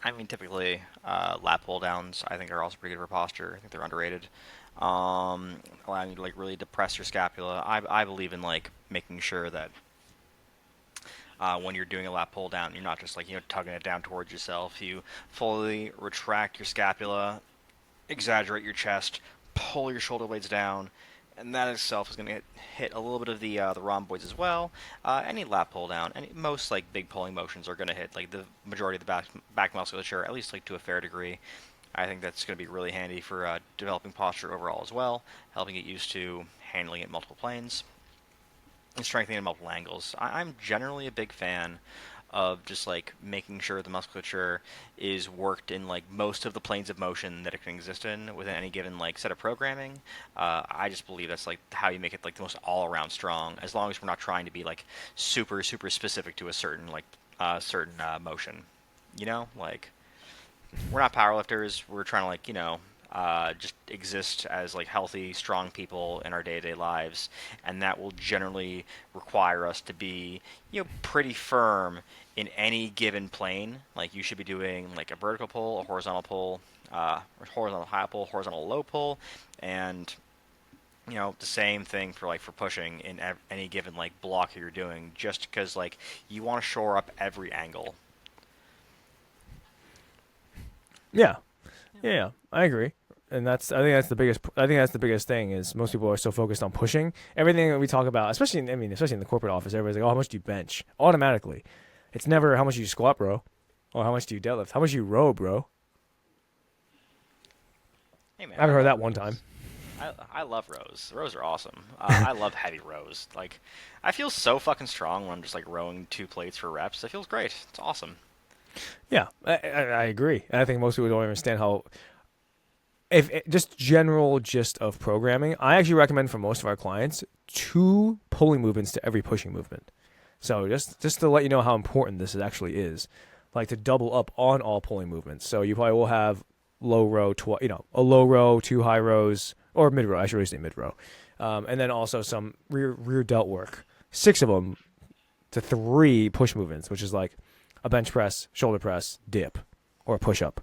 I mean, typically, lat pull downs I think are also pretty good for posture. I think they're underrated. Allowing you to like really depress your scapula. I believe in like making sure that when you're doing a lat pull down, you're not just like tugging it down towards yourself. You fully retract your scapula, exaggerate your chest, pull your shoulder blades down, and that itself is going to hit a little bit of the rhomboids as well. Any lat pull down, most like big pulling motions are going to hit like the majority of the back musculature, at least like to a fair degree. I think that's going to be really handy for developing posture overall as well, helping get used to handling it in multiple planes and strengthening in multiple angles. I'm generally a big fan of just like making sure the musculature is worked in like most of the planes of motion that it can exist in within any given like set of programming. I just believe that's like how you make it like the most all-around strong, as long as we're not trying to be like super specific to a certain motion. Like we're not powerlifters. We're trying to like just exist as like healthy, strong people in our day-to-day lives, and that will generally require us to be, pretty firm in any given plane. Like you should be doing like a vertical pull, a horizontal pull, horizontal high pull, horizontal low pull, and the same thing for like for pushing in any given like block you're doing, just because like you want to shore up every angle.
Yeah, yeah, I agree. And I think that's the biggest. I think that's the biggest thing is most people are so focused on pushing everything that we talk about, especially in the corporate office. Everybody's like, "Oh, how much do you bench?" Automatically, it's never how much do you squat, bro, or how much do you deadlift, how much do you row, bro.
Hey man,
I haven't heard that one time.
I love rows. Rows are awesome. I love heavy rows. Like, I feel so fucking strong when I'm just like rowing 2 plates for reps. It feels great. It's awesome.
Yeah, I agree. And I think most people don't understand how. If just general gist of programming, I actually recommend for most of our clients 2 pulling movements to every pushing movement. So just to let you know how important this actually is, like to double up on all pulling movements. So you probably will have low row, a low row, 2 high rows, or mid row. I should really say mid row, and then also some rear delt work. 6 of them to 3 push movements, which is like a bench press, shoulder press, dip, or a push up.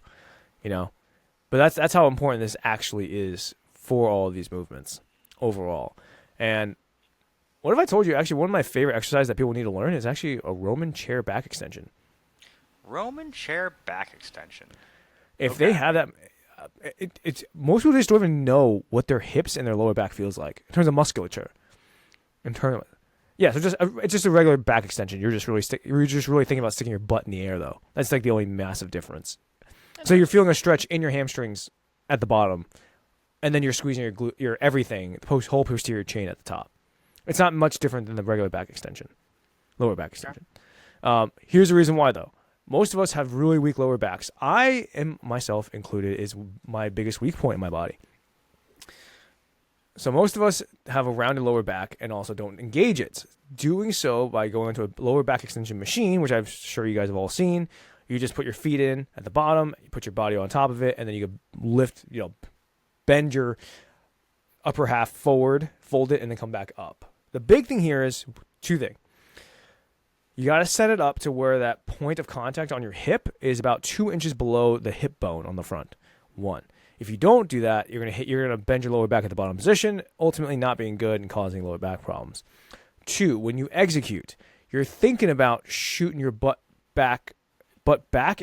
You know, but that's how important this actually is for all of these movements overall. And what if I told you actually one of my favorite exercises that people need to learn is actually a Roman chair back extension.
Roman chair back extension.
If they
Okay.
have that, it's most people just don't even know what their hips and their lower back feels like in terms of musculature. In terms, yeah, so it's just a regular back extension. You're just really thinking about sticking your butt in the air though. That's like the only massive difference. So you're feeling a stretch in your hamstrings at the bottom, and then you're squeezing your everything, the whole posterior chain at the top. It's not much different than the regular back extension, lower back
Okay.
extension. Here's the reason why, though. Most of us have really weak lower backs. I am myself included is my biggest weak point in my body. So most of us have a rounded lower back and also don't engage it. Doing so by going into a lower back extension machine, which I'm sure you guys have all seen. You just put your feet in at the bottom, you put your body on top of it, and then you can lift, bend your upper half forward, fold it, and then come back up. The big thing here is 2 things. You got to set it up to where that point of contact on your hip is about 2 inches below the hip bone on the front. 1. If you don't do that, you're gonna bend your lower back at the bottom position, ultimately not being good and causing lower back problems. 2. When you execute, you're thinking about shooting your butt back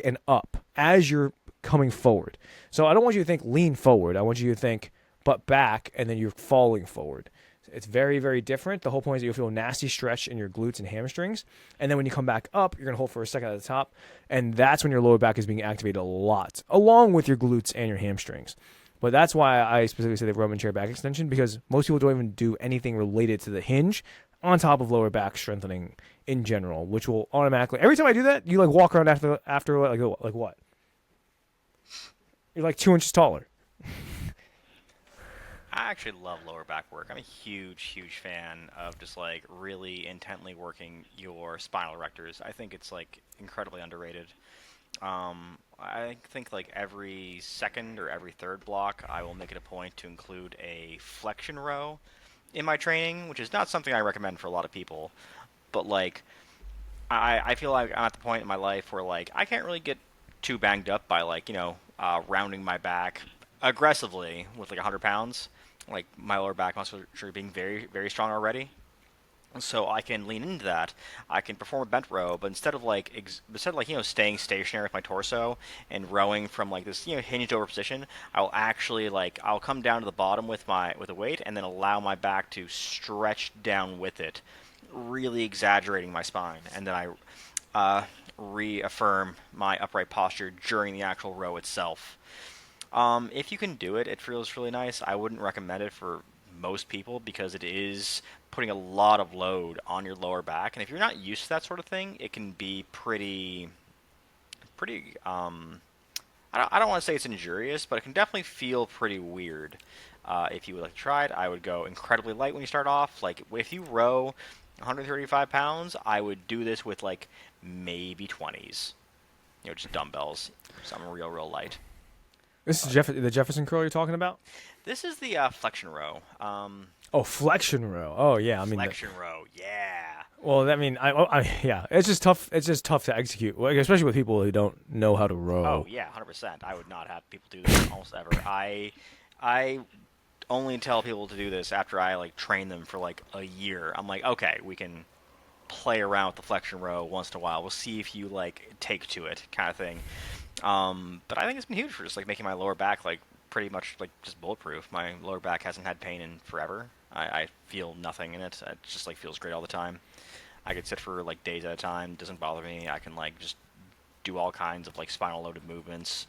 and up as you're coming forward. So I don't want you to think lean forward. I want you to think butt back and then you're falling forward. It's very, very different. The whole point is that you'll feel a nasty stretch in your glutes and hamstrings. And then when you come back up, you're going to hold for a second at the top. And that's when your lower back is being activated a lot, along with your glutes and your hamstrings. But that's why I specifically say the Roman chair back extension, because most people don't even do anything related to the hinge on top of lower back strengthening in general, which will automatically, every time I do that, you like walk around after like what? You're like 2 inches taller.
I actually love lower back work. I'm a huge, huge fan of just like really intently working your spinal erectors. I think it's like incredibly underrated. I think like every second or every third block, I will make it a point to include a flexion row in my training, which is not something I recommend for a lot of people. But like, I feel like I'm at the point in my life where like I can't really get too banged up by like rounding my back aggressively with like 100 pounds. Like my lower back musculature being very very strong already, so I can lean into that. I can perform a bent row, but instead of staying stationary with my torso and rowing from like this hinged over position, I'll actually I'll come down to the bottom with a weight and then allow my back to stretch down with it, really exaggerating my spine, and then I reaffirm my upright posture during the actual row itself. If you can do it, it feels really nice. I wouldn't recommend it for most people because it is putting a lot of load on your lower back, and if you're not used to that sort of thing, it can be pretty. I don't want to say it's injurious, but it can definitely feel pretty weird. If you would like to try it, I would go incredibly light when you start off. Like if you row 135 pounds, I would do this with like maybe 20s. Just dumbbells, something real, real light.
This is the Jefferson curl you're talking about?
This is the flexion row.
Oh, flexion row. Oh yeah, I mean,
Flexion row, yeah.
well, I mean, yeah, it's just tough. It's just tough to execute, like, especially with people who don't know how to
Oh
row.
yeah, 100%. I would not have people do this almost ever. I only tell people to do this after I like train them for like a year. I'm like, okay, we can play around with the flexion row once in a while. We'll see if you like take to it, kind of thing. But I think it's been huge for just like making my lower back like pretty much like just bulletproof. My lower back hasn't had pain in forever. I feel nothing in it. It just like feels great all the time. I could sit for like days at a time. Doesn't bother me. I can like just do all kinds of like spinal loaded movements,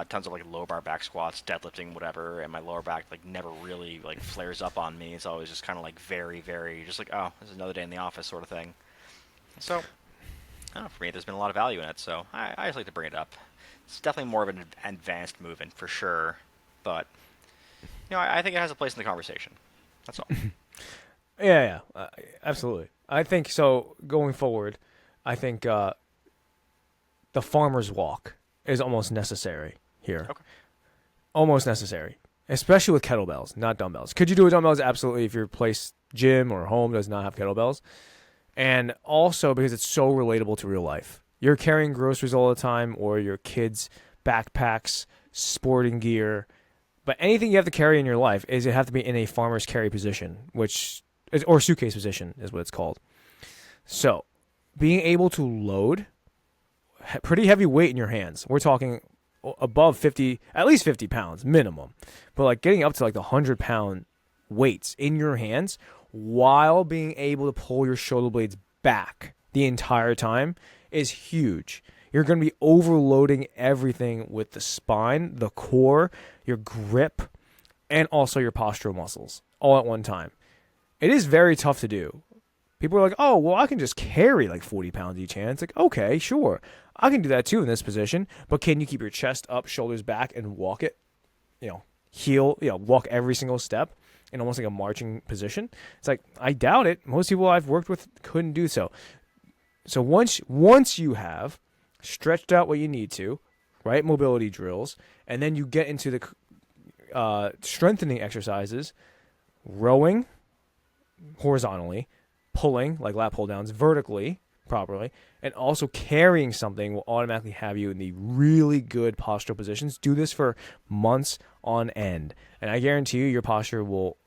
tons of like lower bar back squats, deadlifting, whatever, and my lower back like never really like flares up on me. It's always just kind of like very, very just like, oh, this is another day in the office sort of thing. So, I don't know, for me, there's been a lot of value in it, so I just like to bring it up. It's definitely more of an advanced movement for sure, but I think it has a place in the conversation. That's all.
Yeah, yeah, absolutely. I think so. Going forward, I think the farmer's walk is almost necessary here.
Okay.
Almost necessary, especially with kettlebells, not dumbbells. Could you do a dumbbells? Absolutely. If your place, gym or home does not have kettlebells, and also because it's so relatable to real life. You're carrying groceries all the time, or your kids' backpacks, sporting gear, but anything you have to carry in your life is it have to be in a farmer's carry position, which is, or suitcase position is what it's called. So, being able to load pretty heavy weight in your hands. We're talking above 50, at least 50 pounds minimum, but like getting up to like the 100-pound weights in your hands while being able to pull your shoulder blades back the entire time is huge. You're going to be overloading everything with the spine, the core, your grip, and also your postural muscles all at one time. It is very tough to do. People are like, oh, well, I can just carry like 40 pounds each hand. It's like, okay, sure. I can do that too in this position, but can you keep your chest up, shoulders back, and walk it? Walk every single step in almost like a marching position. It's like, I doubt it. Most people I've worked with couldn't do so. So once you have stretched out what you need to, right, mobility drills, and then you get into the strengthening exercises, rowing horizontally, pulling like lat pull downs vertically properly, and also carrying something will automatically have you in the really good postural positions. Do this for months on end, and I guarantee you your posture will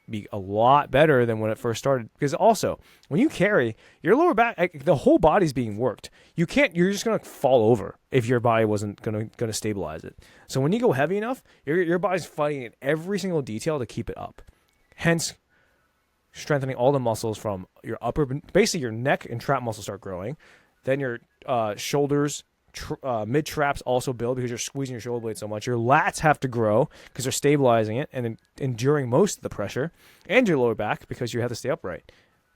be a lot better than when it first started. Because also, when you carry, your lower back, the whole body's being worked. You're just gonna fall over if your body wasn't gonna stabilize it. So when you go heavy enough, your body's fighting in every single detail to keep it up. Hence, strengthening all the muscles from your upper, basically your neck and trap muscles start growing. Then your shoulders, mid traps also build because you're squeezing your shoulder blade so much. Your lats have to grow because they're stabilizing it and enduring most of the pressure, and your lower back because you have to stay upright.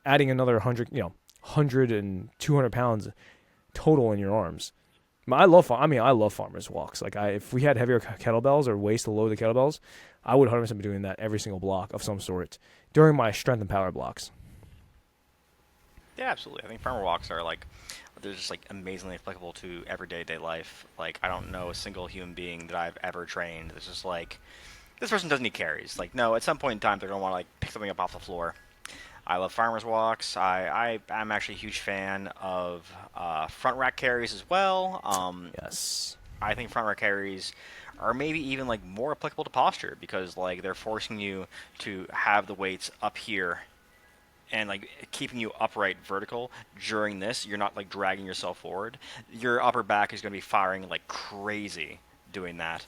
Adding another 100 and 200 pounds total in your arms. I love farmers walks. Like if we had heavier kettlebells or ways to load the kettlebells, I would 100% be doing that every single block of some sort during my strength and power blocks.
Yeah, absolutely. I think farmer walks are like they're just like amazingly applicable to everyday day life. Like I don't know a single human being that I've ever trained that's just like this person doesn't need carries. Like no, at some point in time they're gonna want to like pick something up off the floor. I love farmers walks. I'm actually a huge fan of front rack carries as well.
Yes.
I think front rack carries are maybe even like more applicable to posture because like they're forcing you to have the weights up here and like keeping you upright vertical during this. You're not like dragging yourself forward. Your upper back is going to be firing like crazy doing that,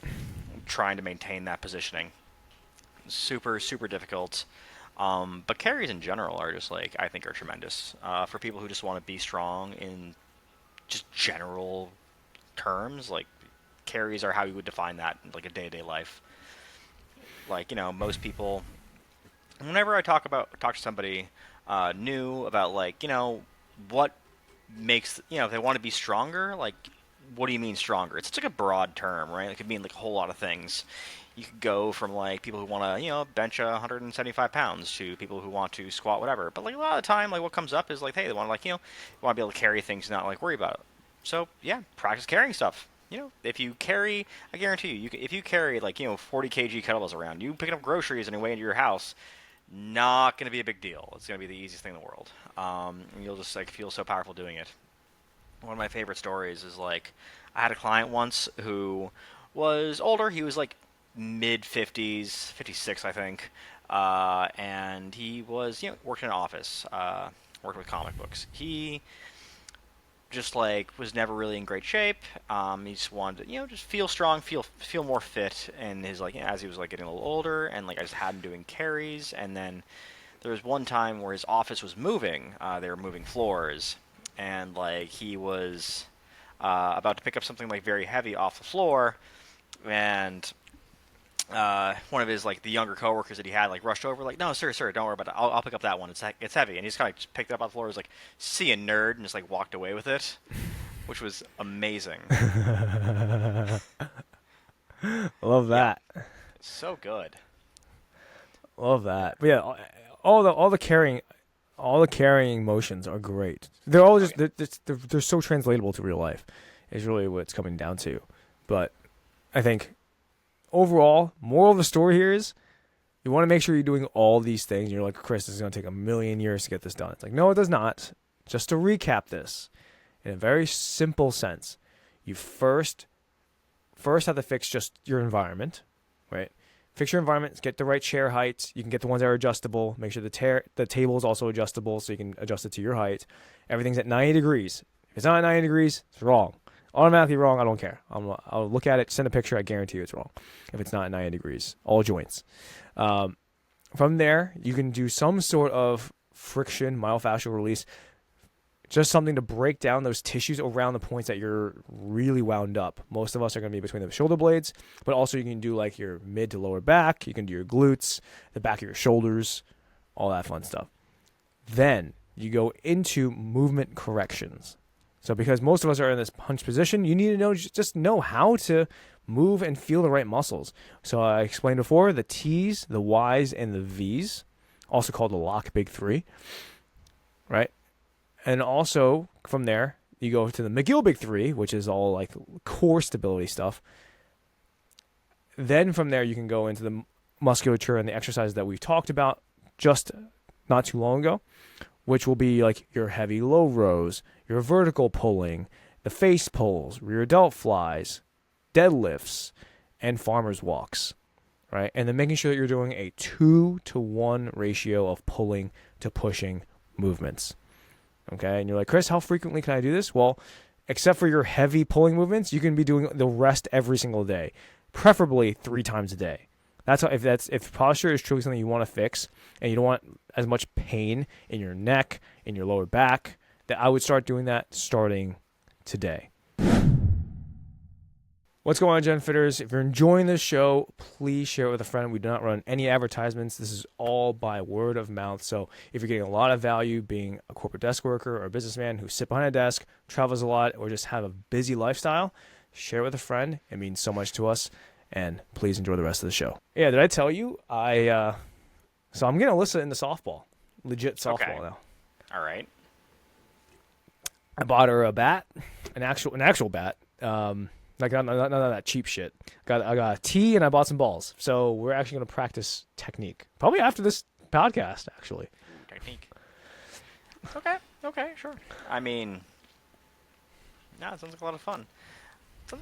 trying to maintain that positioning. Super, super difficult. But carries in general are just like I think are tremendous for people who just want to be strong in just general terms. Like carries are how you would define that in like a day-to-day life. Like most people, whenever I talk to somebody new about like what makes if they want to be stronger, like what do you mean stronger? It's such like a broad term, right? It could mean like a whole lot of things. You could go from like people who want to bench 175 pounds to people who want to squat whatever. But like a lot of the time, like what comes up is like, hey, they want to want to be able to carry things, and not like worry about it. So yeah, practice carrying stuff. if you carry, I guarantee you, if you carry like 40 kg kettlebells around, you picking up groceries on your way into your house, not gonna be a big deal. It's gonna be the easiest thing in the world. And you'll just like feel so powerful doing it. One of my favorite stories is like I had a client once who was older. He was like mid 50s, 56 I think, and he was working in an office, working with comic books. He just like was never really in great shape. He just wanted to, just feel strong, feel more fit. And his like as he was like getting a little older, and like I just had him doing carries. And then there was one time where his office was moving. They were moving floors, and like he was about to pick up something like very heavy off the floor, and one of his like the younger coworkers that he had like rushed over like, no sir, don't worry about it, I'll pick up that one, it's heavy. And he just kind of just picked it up off the floor, was like, see a nerd, and just like walked away with it, which was amazing.
Love
Yeah,
that.
so good.
Love that. But yeah, all the carrying motions are great. They're all
Oh
just
yeah.
they're so translatable to real life. Is really what it's coming down to. But I think overall, moral of the story here is you want to make sure you're doing all these things. You're like, Chris, this is going to take a million years to get this done. It's like, no, it does not. Just to recap this in a very simple sense, you first have to fix just your environment, right? Fix your environment, get the right chair height. You can get the ones that are adjustable. Make sure the table is also adjustable so you can adjust it to your height. Everything's at 90 degrees. If it's not at 90 degrees, it's wrong. Automatically wrong, I don't care. I'll look at it, send a picture, I guarantee you it's wrong. If it's not at 90 degrees, all joints. From there, you can do some sort of friction, myofascial release, just something to break down those tissues around the points that you're really wound up. Most of us are going to be between the shoulder blades, but also you can do like your mid to lower back. You can do your glutes, the back of your shoulders, all that fun stuff. Then you go into movement corrections. So because most of us are in this punch position, you need to just know how to move and feel the right muscles. So I explained before the T's, the Y's, and the V's, also called the lock big three, right? And also from there, you go to the McGill big three, which is all like core stability stuff. Then from there, you can go into the musculature and the exercises that we've talked about just not too long ago, which will be like your heavy low rows, your vertical pulling, the face pulls, rear delt flies, deadlifts, and farmer's walks, right? And then making sure that you're doing a 2-to-1 ratio of pulling to pushing movements, okay? And you're like, Chris, how frequently can I do this? Well, except for your heavy pulling movements, you can be doing the rest every single day, preferably 3 times a day. That's how, if posture is truly something you want to fix and you don't want as much pain in your neck, in your lower back, that I would start doing that starting today. What's going on, Gen Fitters? If you're enjoying this show, please share it with a friend. We do not run any advertisements. This is all by word of mouth. So if you're getting a lot of value being a corporate desk worker or a businessman who sit behind a desk, travels a lot, or just have a busy lifestyle, share it with a friend. It means so much to us. And please enjoy the rest of the show. Yeah, did I tell you? So I'm getting Alyssa into softball. Legit softball
Okay.
now.
All right.
I bought her a bat, an actual bat. Like none of that cheap shit. I got a tee and I bought some balls. So we're actually going to practice technique. Probably after this podcast, actually.
Ooh, technique. Okay. Okay. Sure. I mean, no, it sounds like a lot of fun.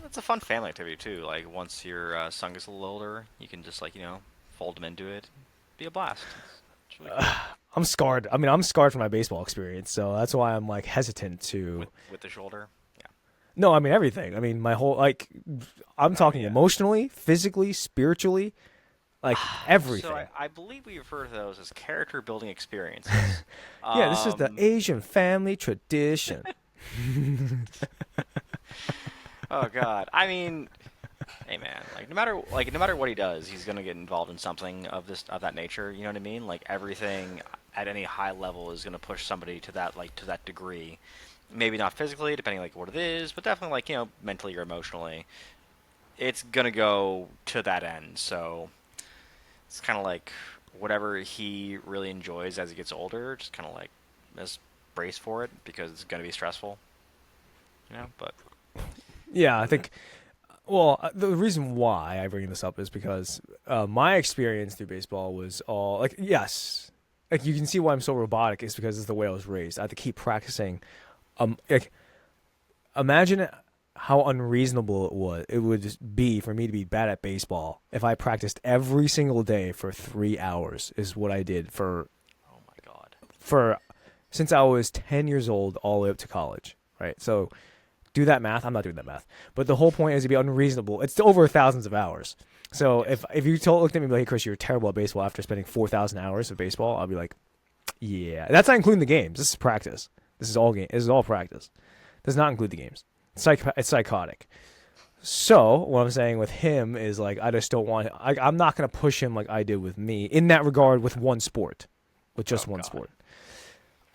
It's a fun family activity too. Like once your son gets a little older, you can just like fold him into it. Be a blast. It's really cool.
I'm scarred. I mean, I'm scarred from my baseball experience, so that's why I'm like hesitant to.
With the shoulder. Yeah.
No, I mean everything. I mean my whole I'm talking
Yeah.
emotionally, physically, spiritually, like everything.
So I believe we refer to those as character building experiences.
Yeah, this is the
Um,
Asian family tradition.
oh God. I mean, hey man, no matter what he does, he's gonna get involved in something of that nature. You know what I mean? Like everything at any high level is gonna push somebody to that degree. Maybe not physically, depending like what it is, but definitely like mentally or emotionally. It's gonna go to that end. So it's kind of like whatever he really enjoys as he gets older, just kind of like just brace for it because it's gonna be stressful. But
Yeah, I think Well, the reason why I bring this up is because my experience through baseball was all like, yes, like you can see why I'm so robotic is because it's the way I was raised. I had to keep practicing. Like imagine how unreasonable it would just be for me to be bad at baseball if I practiced every single day for 3 hours. Is what I did
Oh my god.
for since I was 10 years old all the way up to college. Right, so do that math. I'm not doing that math, but the whole point is to be unreasonable. It's over thousands of hours. So
Yes.
if you looked at me and be like, hey, Chris, you're terrible at baseball after spending 4,000 hours of baseball, I'll be like, yeah. That's not including the games. This is practice. This is all game. This is all practice. Does not include the games. It's psychotic. So what I'm saying with him is like I just don't want. I'm not gonna push him like I did with me in that regard with one sport, with just
Oh
one
god.
sport.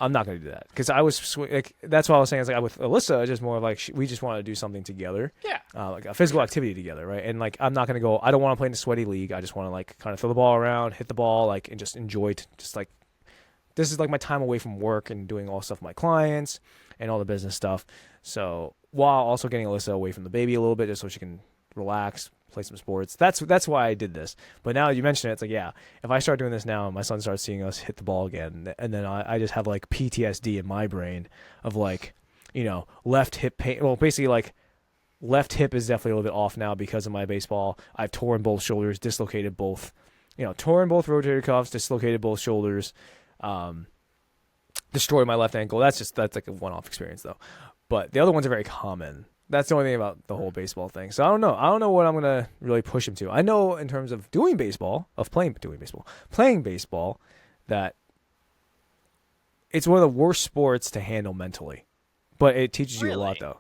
I'm not going to do that because I was like that's what I was saying. It's like with Alyssa, just more of like we just want to do something together,
Yeah.
like a physical activity together, right? And like I'm not going to go. I don't want to play in a sweaty league. I just want to like kind of throw the ball around, hit the ball, like and just enjoy. Just like this is like my time away from work and doing all stuff with my clients and all the business stuff. So while also getting Alyssa away from the baby a little bit, just so she can relax, play some sports. That's why I did this. But now that you mention it, it's like yeah, if I start doing this now, and my son starts seeing us hit the ball again, and then I just have like PTSD in my brain of like, left hip pain. Well, basically like left hip is definitely a little bit off now because of my baseball. I've torn both shoulders, dislocated both, torn both rotator cuffs, dislocated both shoulders, destroyed my left ankle. That's like a one-off experience though. But the other ones are very common. That's the only thing about the whole baseball thing. So I don't know. I don't know what I'm gonna really push him to. I know in terms of playing baseball, that it's one of the worst sports to handle mentally. But it teaches you a lot
Really?
though.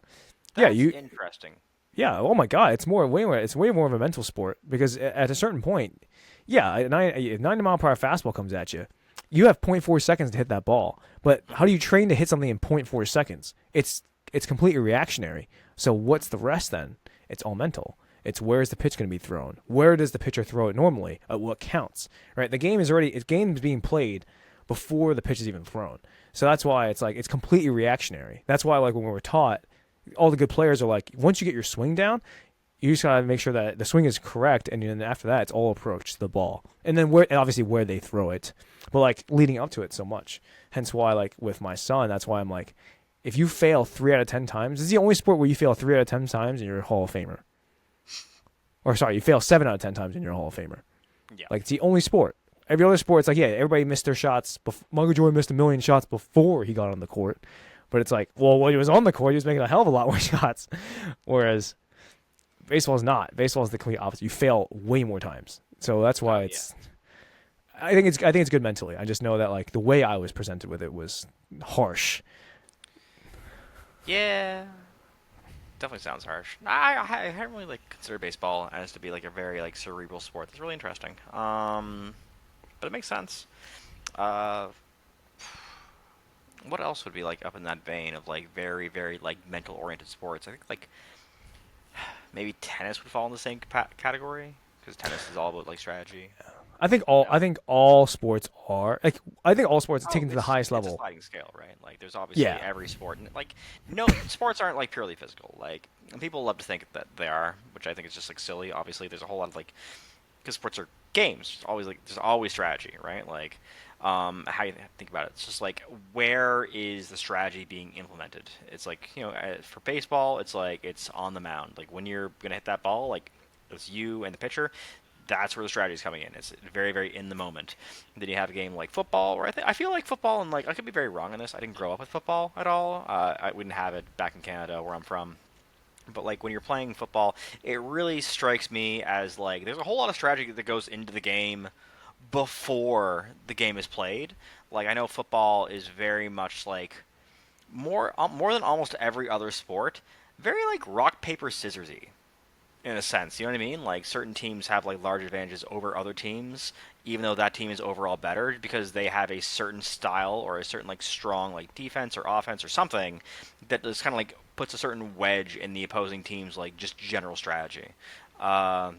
Yeah,
That's interesting.
yeah. Oh my God, it's way more of a mental sport because at a certain point, yeah, a 90-mile-per-hour fastball comes at you. You have zero point 0.4 seconds to hit that ball. But how do you train to hit something in zero point 0.4 seconds? It's completely reactionary. So what's the rest then? It's all mental. It's where is the pitch going to be thrown? Where does the pitcher throw it normally? What counts? Right? The game is being played before the pitch is even thrown. So that's why it's like it's completely reactionary. That's why like when we were taught, all the good players are like once you get your swing down, you just gotta make sure that the swing is correct, and then after that, it's all approach to the ball, and then obviously where they throw it, but like leading up to it so much. Hence why like with my son, that's why I'm like, if you fail 3 out of 10 times, this is the only sport where you fail 3 out of 10 times and you're a Hall of Famer. Or sorry, you fail 7 out of 10 times and you're a Hall of Famer.
Yeah.
Like it's the only sport. Every other sport, it's like yeah, everybody missed their shots. Michael Jordan missed 1 million shots before he got on the court, but it's like well, when he was on the court, he was making a hell of a lot more shots, whereas baseball is not. Baseball is the complete opposite. You fail way more times. So that's why it's. Yeah. I think it's good mentally. I just know that like the way I was presented with it was harsh.
Yeah. Definitely sounds harsh. I haven't really like considered baseball as to be like a very like cerebral sport. That's really interesting. But it makes sense. Uh, what else would be like up in that vein of like very very like mental oriented sports? I think like maybe tennis would fall in the same category because tennis is all about like strategy.
I think all sports are like I think all sports are taken to the highest
It's a
level.
sliding scale, right? Like there's obviously
Yeah.
every sport, and like no sports aren't like purely physical. Like and people love to think that they are, which I think is just like silly. Obviously, there's a whole lot of like because sports are games. There's always strategy, right? Like how you think about it. It's just like where is the strategy being implemented? It's like for baseball, it's like it's on the mound. Like when you're gonna hit that ball, like it's you and the pitcher. That's where the strategy is coming in. It's very, very in the moment. And then you have a game like football, where I feel like football, and like I could be very wrong on this. I didn't grow up with football at all. I wouldn't have it back in Canada, where I'm from. But like when you're playing football, it really strikes me as like there's a whole lot of strategy that goes into the game before the game is played. Like I know football is very much like more than almost every other sport, very like rock paper scissorsy in a sense. You know what I mean? Like certain teams have like large advantages over other teams, even though that team is overall better because they have a certain style or a certain like strong like defense or offense or something that just kind of like puts a certain wedge in the opposing team's like just general strategy. Um,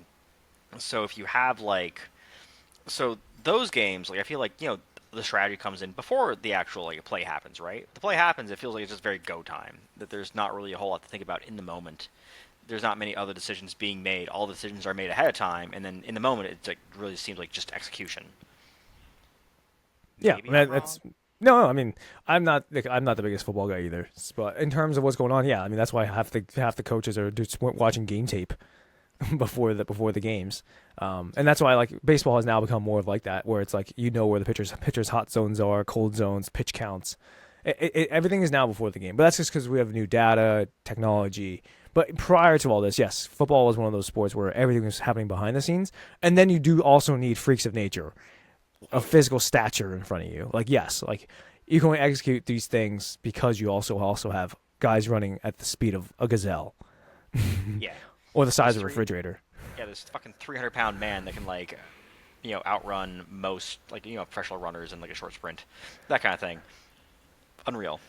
so if you have like so those games, like I feel like the strategy comes in before the actual like play happens, right? The play happens, it feels like it's just very go time. That there's not really a whole lot to think about in the moment. there's not many other decisions being made. All the decisions are made ahead of time, and then in the moment, it like really seems like just execution.
Yeah, I
Maybe I'm
mean,
wrong.
that's no. I mean, I'm not the biggest football guy either. But in terms of what's going on, yeah, I mean that's why half the coaches are just watching game tape before the games, and that's why like baseball has now become more of like that, where it's like where the pitchers hot zones are, cold zones, pitch counts. Everything is now before the game, but that's just because we have new data, technology. But prior to all this, yes, football was one of those sports where everything was happening behind the scenes, and then you do also need freaks of nature, a
Oh
physical stature in front of you. Like yes, like you can only execute these things because you also have guys running at the speed of a gazelle
yeah,
or the size
this
of a
three
refrigerator.
yeah this fucking 300-pound man that can like outrun most like professional runners in like a short sprint, that kind of thing. Unreal.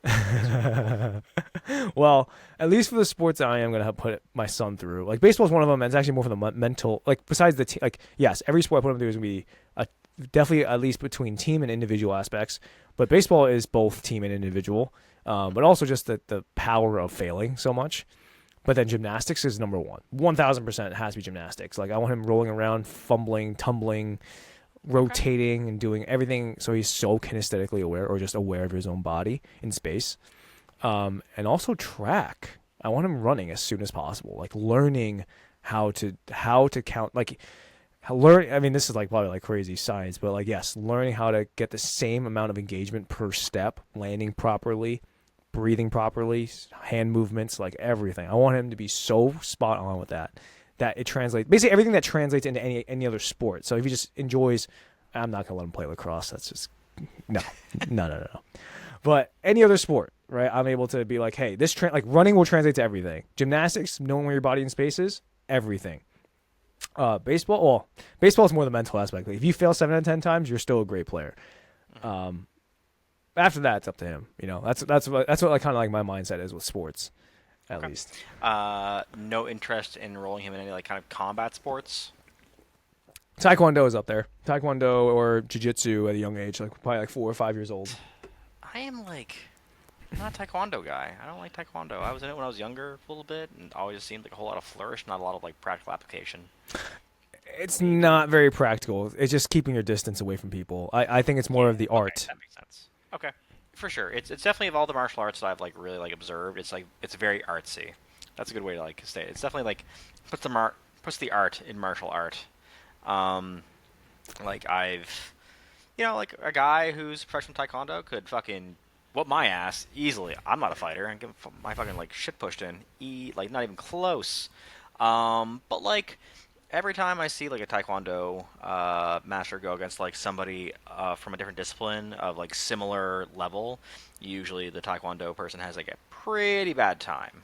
Makes me uncomfortable.
Well, at least for the sports I am gonna put my son through. Like baseball is one of them, and it's actually more for the mental. Like besides like yes, every sport I put him through is gonna be a, definitely at least between team and individual aspects. But baseball is both team and individual, but also just the power of failing so much. But then gymnastics is number one. 1,000% has to be gymnastics. Like I want him rolling around, fumbling, tumbling,
Okay.
rotating, and doing everything so he's so kinesthetically aware or just aware of his own body in space. And also track. I want him running as soon as possible, like learning how to count, like learn. I mean, this is like probably like crazy science, but like yes, learning how to get the same amount of engagement per step, landing properly, breathing properly, hand movements, like everything. I want him to be so spot on with that it translates basically everything that translates into any other sport. So if he just enjoys, I'm not gonna let him play lacrosse. That's just no, no. But any other sport, right? I'm able to be like, hey, like running will translate to everything. Gymnastics, knowing where your body in space is, everything. Baseball, well, baseball is more the mental aspect. Like, if you fail 7 out of 10 times, you're still a great player.
Mhm.
Um, After that, it's up to him. That's what like kind of like my mindset is with sports, at
Okay.
least.
No interest in enrolling him in any like kind of combat sports.
Taekwondo is up there. Taekwondo or jiu-jitsu at a young age, like probably like 4 or 5 years old.
I am like not a taekwondo guy. I don't like taekwondo. I was in it when I was younger a little bit, and always seemed like a whole lot of flourish, not a lot of like practical application.
It's
Maybe.
not very practical. It's just keeping your distance away from people. I think it's more
Yeah.
of the
Okay,
art.
that makes sense. Okay, for sure. It's definitely of all the martial arts that I've like really like observed. It's like it's very artsy. That's a good way to like say it. It's definitely like puts the art in martial art. Um, like I've like a guy who's professional taekwondo could fucking whoop my ass easily. I'm not a fighter and get my fucking like shit pushed in. Like not even close. But like every time I see like a taekwondo master go against like somebody from a different discipline of like similar level, usually the taekwondo person has like a pretty bad time.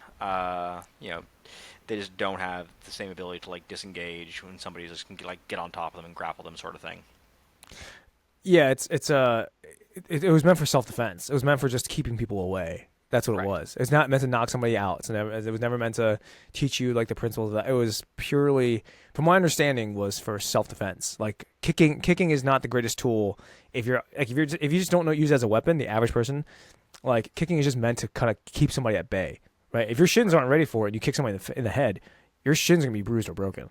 They just don't have the same ability to like disengage when somebody just can like get on top of them and grapple them, sort of thing.
Yeah, it was meant for self defense. It was meant for just keeping people away. That's what it
Right.
was. It's not meant to knock somebody out. It was never meant to teach you like the principles of that. It was purely, from my understanding, was for self defense. Like kicking is not the greatest tool if you just don't know use it as a weapon. The average person, like kicking is just meant to kind of keep somebody at bay, right? If your shins
Right.
aren't ready for it, and you kick somebody in the head, your shins are gonna be bruised or broken.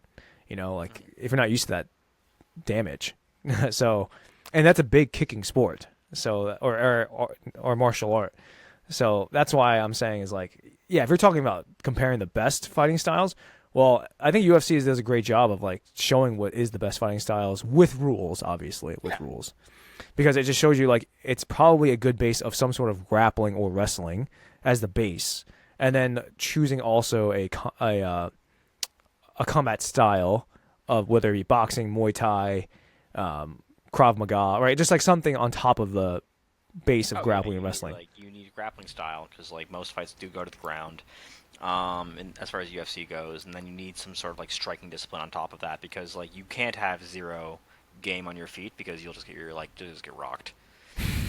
Like
Mhm.
if you're not used to that damage. So, and that's a big kicking sport. So, or martial art. So that's why I'm saying is like, yeah, if you're talking about comparing the best fighting styles, well, I think UFC does a great job of like showing what is the best fighting styles with rules, obviously with
Yeah.
rules, because it just shows you like it's probably a good base of some sort of grappling or wrestling as the base, and then choosing also a combat style of whether it be boxing, Muay Thai, Krav Maga, right? Just like something on top of the base of
Oh yeah,
grappling and wrestling.
you need grappling style because like most fights do go to the ground. And as far as UFC goes, and then you need some sort of like striking discipline on top of that because like you can't have zero game on your feet because you'll just get rocked.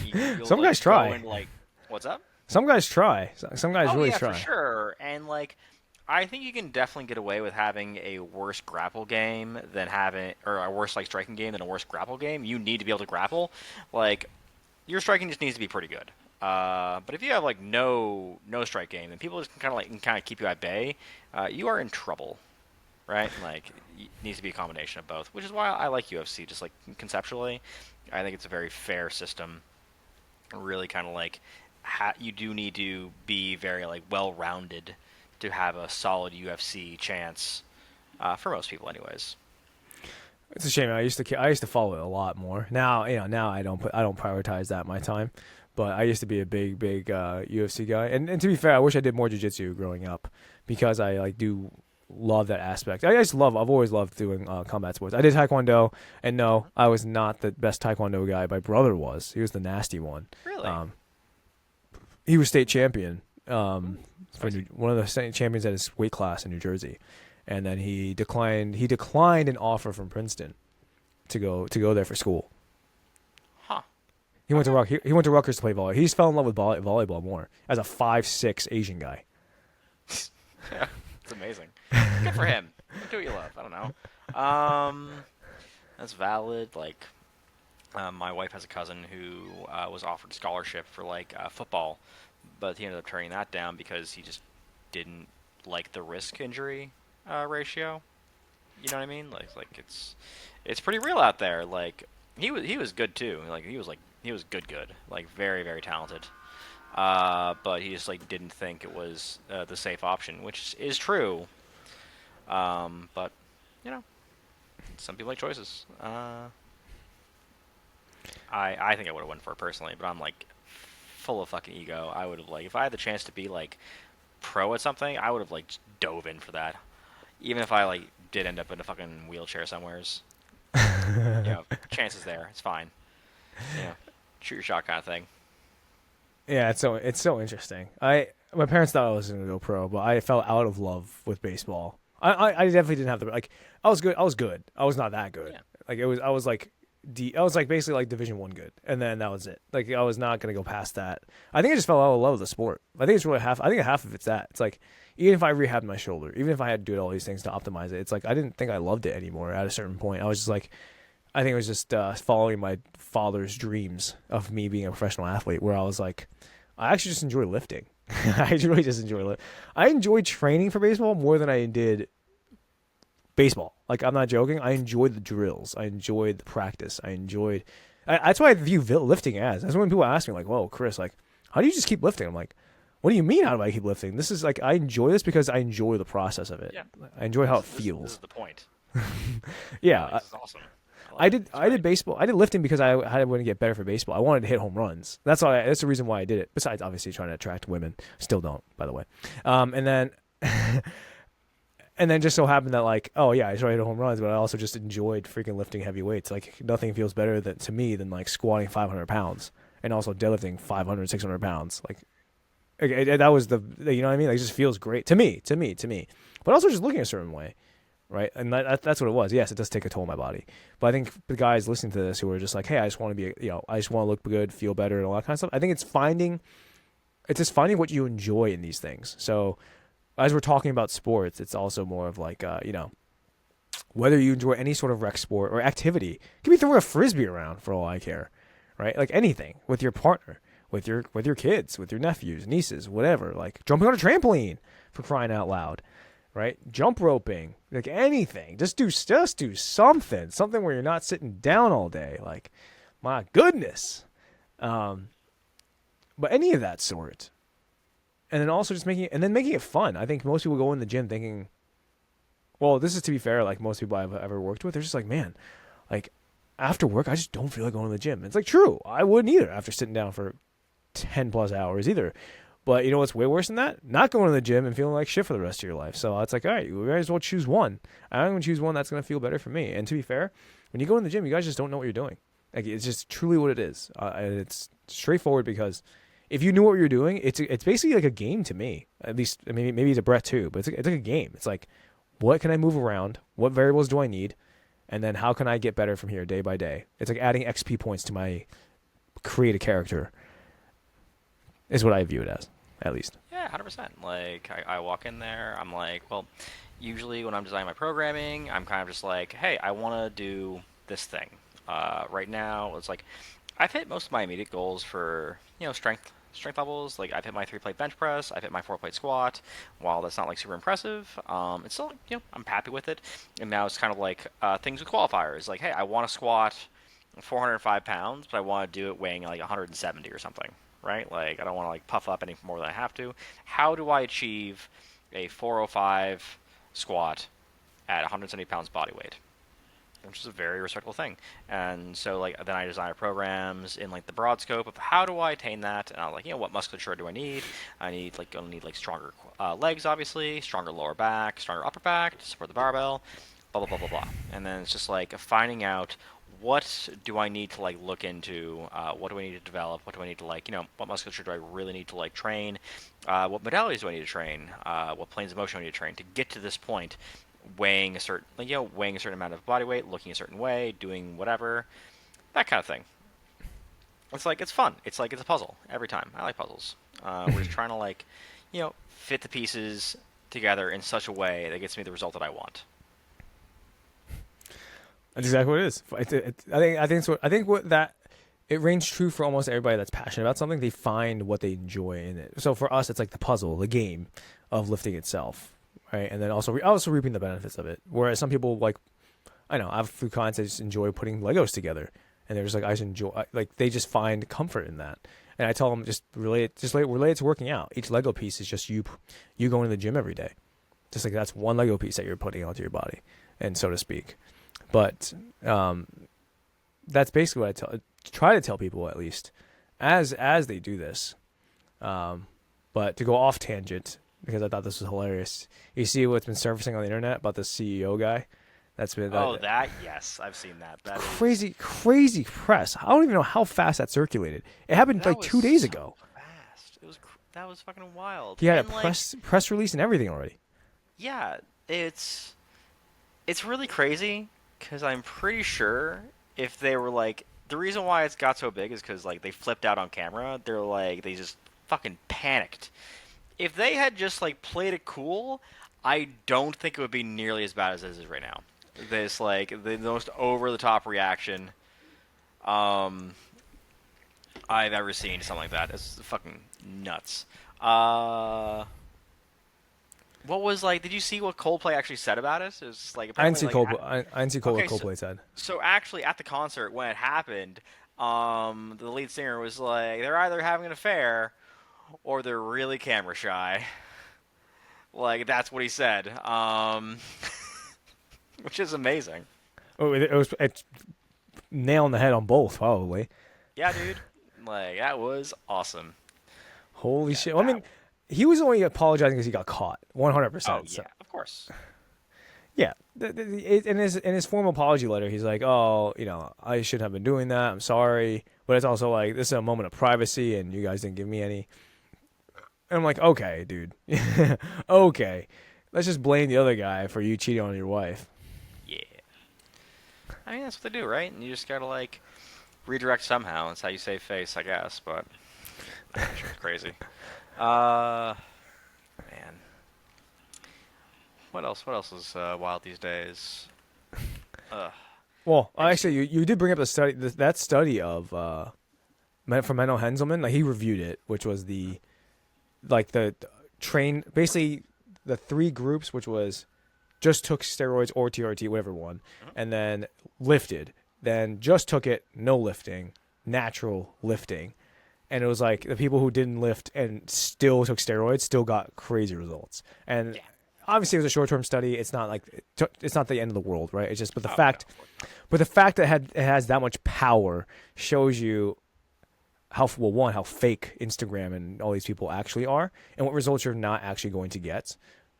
You'll
Some
like
guys
go
try.
and like what's up?
Some guys try. Some guys
Oh
really
yeah, for
try.
sure. And like I think you can definitely get away with having a worse grapple game than having or a worse like striking game than a worse grapple game. You need to be able to grapple. Like your striking just needs to be pretty good. But if you have like no strike game, then people just kind of keep you at bay. You are in trouble, right? Like it needs to be a combination of both, which is why I like UFC. Just like conceptually, I think it's a very fair system. Really kind of like you do need to be very like well-rounded to have a solid UFC chance for most people, anyways.
It's a shame. I used to follow it a lot more. Now now I don't prioritize that my time, but I used to be a big UFC guy. And to be fair, I wish I did more jiu-jitsu growing up because I like do love that aspect. I've always loved doing combat sports. I did taekwondo, and no, I was not the best taekwondo guy. My brother was. He was the nasty one.
Really?
He was state champion. One of the state champions at his weight class in New Jersey, and then he declined. He declined an offer from Princeton to go there for school.
Huh.
He went to Rutgers to play volleyball. He just fell in love with volleyball more as a 5'6" Asian guy.
Yeah, it's amazing. Good for him. Do what you love. I don't know. That's valid. Like, my wife has a cousin who was offered a scholarship for like football, but he ended up turning that down because he just didn't like the risk injury ratio. You know what I mean? Like it's pretty real out there. Like he was good too. Like he was good. Like very very talented. But he just like didn't think it was the safe option, which is true. But you know, some people like choices. I think I would have went for it personally, but I'm like full of fucking ego. I would have like if I had the chance to be like pro at something, I would have like just dove in for that. Even if I like did end up in a fucking wheelchair somewheres. Chances there. It's fine. Shoot your shot kind of thing.
Yeah, it's so interesting. My parents thought I was going to go pro, but I fell out of love with baseball. I definitely didn't have the like. I was good. I was not that good.
Yeah.
Like it was. I was like basically like Division 1 good, and then that was it. Like I was not going to go past that. I think I just fell out of love with the sport. I think it's really half. I think half of it's that. It's like even if I rehabbed my shoulder, even if I had to do all these things to optimize it, it's like I didn't think I loved it anymore. At a certain point, I was just like. I think it was just following my father's dreams of me being a professional athlete, where I was like, I actually just enjoy lifting. I really just enjoy lifting. I enjoyed training for baseball more than I did baseball. Like, I'm not joking. I enjoyed the drills. I enjoyed the practice. That's why I view lifting as. That's when people ask me, like, whoa, Chris, like, how do you just keep lifting? I'm like, what do you mean, how do I keep lifting? This is like, I enjoy this because I enjoy the process of it.
Yeah.
I enjoy how it feels.
This is the point.
Yeah.
This is awesome.
I did baseball. I did lifting because I wanted to get better for baseball. I wanted to hit home runs. That's the reason why I did it. Besides, obviously, trying to attract women. Still don't, by the way. And then, and then just so happened that like, oh yeah, I tried to hit home runs, but I also just enjoyed freaking lifting heavy weights. Like nothing feels better to me than like squatting 500 pounds and also deadlifting 500, 600 pounds. Like that was you know what I mean? Like it just feels great to me. But also just looking a certain way. Right, and that's what it was. Yes, it does take a toll on my body, but I think the guys listening to this who are just like, "Hey, I just want to be, I just want to look good, feel better, and all that kind of stuff." I think it's just finding what you enjoy in these things. So, as we're talking about sports, it's also more of like, whether you enjoy any sort of rec sport or activity. You could be throwing a frisbee around for all I care, right? Like anything with your partner, with your kids, with your nephews, nieces, whatever. Like jumping on a trampoline for crying out loud. Right, jump roping, like anything. Just do something where you're not sitting down all day. Like, my goodness. But any of that sort, and then also just making it fun. I think most people go in the gym thinking, well, this is to be fair. Like most people I've ever worked with, they're just like, man, like after work, I just don't feel like going to the gym. It's like true, I wouldn't either after sitting down for 10+ hours either. But you know what's way worse than that? Not going to the gym and feeling like shit for the rest of your life. So it's like, all right, you might as well choose one. I'm going to choose one that's going to feel better for me. And to be fair, when you go in the gym, you guys just don't know what you're doing. Like it's just truly what it is. And it's straightforward because if you knew what you're doing, it's basically like a game to me. At least, I mean, maybe it's a Brett too, but it's like a game. It's like, what can I move around? What variables do I need? And then how can I get better from here day by day? It's like adding XP points to my create a character. Is what I view it as, at least.
Yeah, 100%. Like, I walk in there, I'm like, well, usually when I'm designing my programming, I'm kind of just like, hey, I want to do this thing. Right now, it's like, I've hit most of my immediate goals for, strength strength levels. Like I've hit my 3-plate bench press, I've hit my 4-plate squat. While that's not like super impressive, it's still, I'm happy with it. And now it's kind of like things with qualifiers. Like, hey, I want to squat 405 pounds, but I want to do it weighing like 170 or something, right? Like I don't want to like puff up any more than I have to. How do I achieve a 405 squat at 170 pounds body weight? Which is a very respectable thing. And so like then I design programs in like the broad scope of how do I attain that, and I'm like, what musculature do I need? Gonna need like stronger legs, obviously, stronger lower back, stronger upper back to support the barbell, blah blah blah blah blah. And then it's just like finding out what do I need to like look into, what do I need to develop, what do I need to like, what musculature do I really need to like train, what modalities do I need to train, what planes of motion do I need to train to get to this point, weighing a certain amount of body weight, looking a certain way, doing whatever, that kind of thing. It's like it's fun. It's like it's a puzzle every time. I like puzzles. We're just trying to like, fit the pieces together in such a way that gets me the result that I want.
That's exactly what it is. I think what that it rings true for almost everybody that's passionate about something. They find what they enjoy in it. So for us, it's like the puzzle, the game of lifting itself, right? And then also reaping the benefits of it. Whereas some people like, I know I have a few clients that just enjoy putting Legos together, and they're just like I just enjoy like they just find comfort in that. And I tell them just relate it to working out. Each Lego piece is just you going to the gym every day. Just like that's one Lego piece that you're putting onto your body, and so to speak. But that's basically what I try to tell people, at least as they do this. But to go off tangent, because I thought this was hilarious. You see what's been surfacing on the internet about the CEO guy? That's been
Yes, I've seen that. That
crazy press. I don't even know how fast that circulated. It happened like 2 days ago.
Fast. That was fucking wild.
He had a press release and everything already.
Yeah, it's really crazy. Because I'm pretty sure if they were like, the reason why it's got so big is because like they flipped out on camera. They're like, they just fucking panicked. If they had just like played it cool, I don't think it would be nearly as bad as it is right now. This like the most over the top reaction I've ever seen to something like that. It's fucking nuts. What was like? Did you see what Coldplay actually said about it? It was just, like
I didn't see
like,
Coldplay. I didn't see what Coldplay said.
So actually, at the concert when it happened, the lead singer was like, "They're either having an affair, or they're really camera shy." Like that's what he said, which is amazing.
Oh, it's nail on the head on both, probably.
Yeah, dude. Like that was awesome.
Holy shit! Well, I mean, he was only apologizing because he got caught, 100%.
Oh yeah, of course.
Yeah, in his formal apology letter, he's like, "Oh, I shouldn't have been doing that. I'm sorry." But it's also like this is a moment of privacy, and you guys didn't give me any. And I'm like, "Okay, dude, okay, let's just blame the other guy for you cheating on your wife."
Yeah, I mean that's what they do, right? And you just gotta like redirect somehow. That's how you save face, I guess. But it's crazy. Man. What else is wild these days?
Well, actually, you did bring up the study. That study of from Menno Henselman, like he reviewed it, which was the basically the 3 groups, which was just took steroids or TRT, whatever one, and then lifted, then just took it, no lifting, natural lifting. And it was like the people who didn't lift and still took steroids still got crazy results. And obviously, it was a short-term study. It's not like it's not the end of the world, right? It's just, but the fact that it has that much power shows you how fake Instagram and all these people actually are, and what results you're not actually going to get,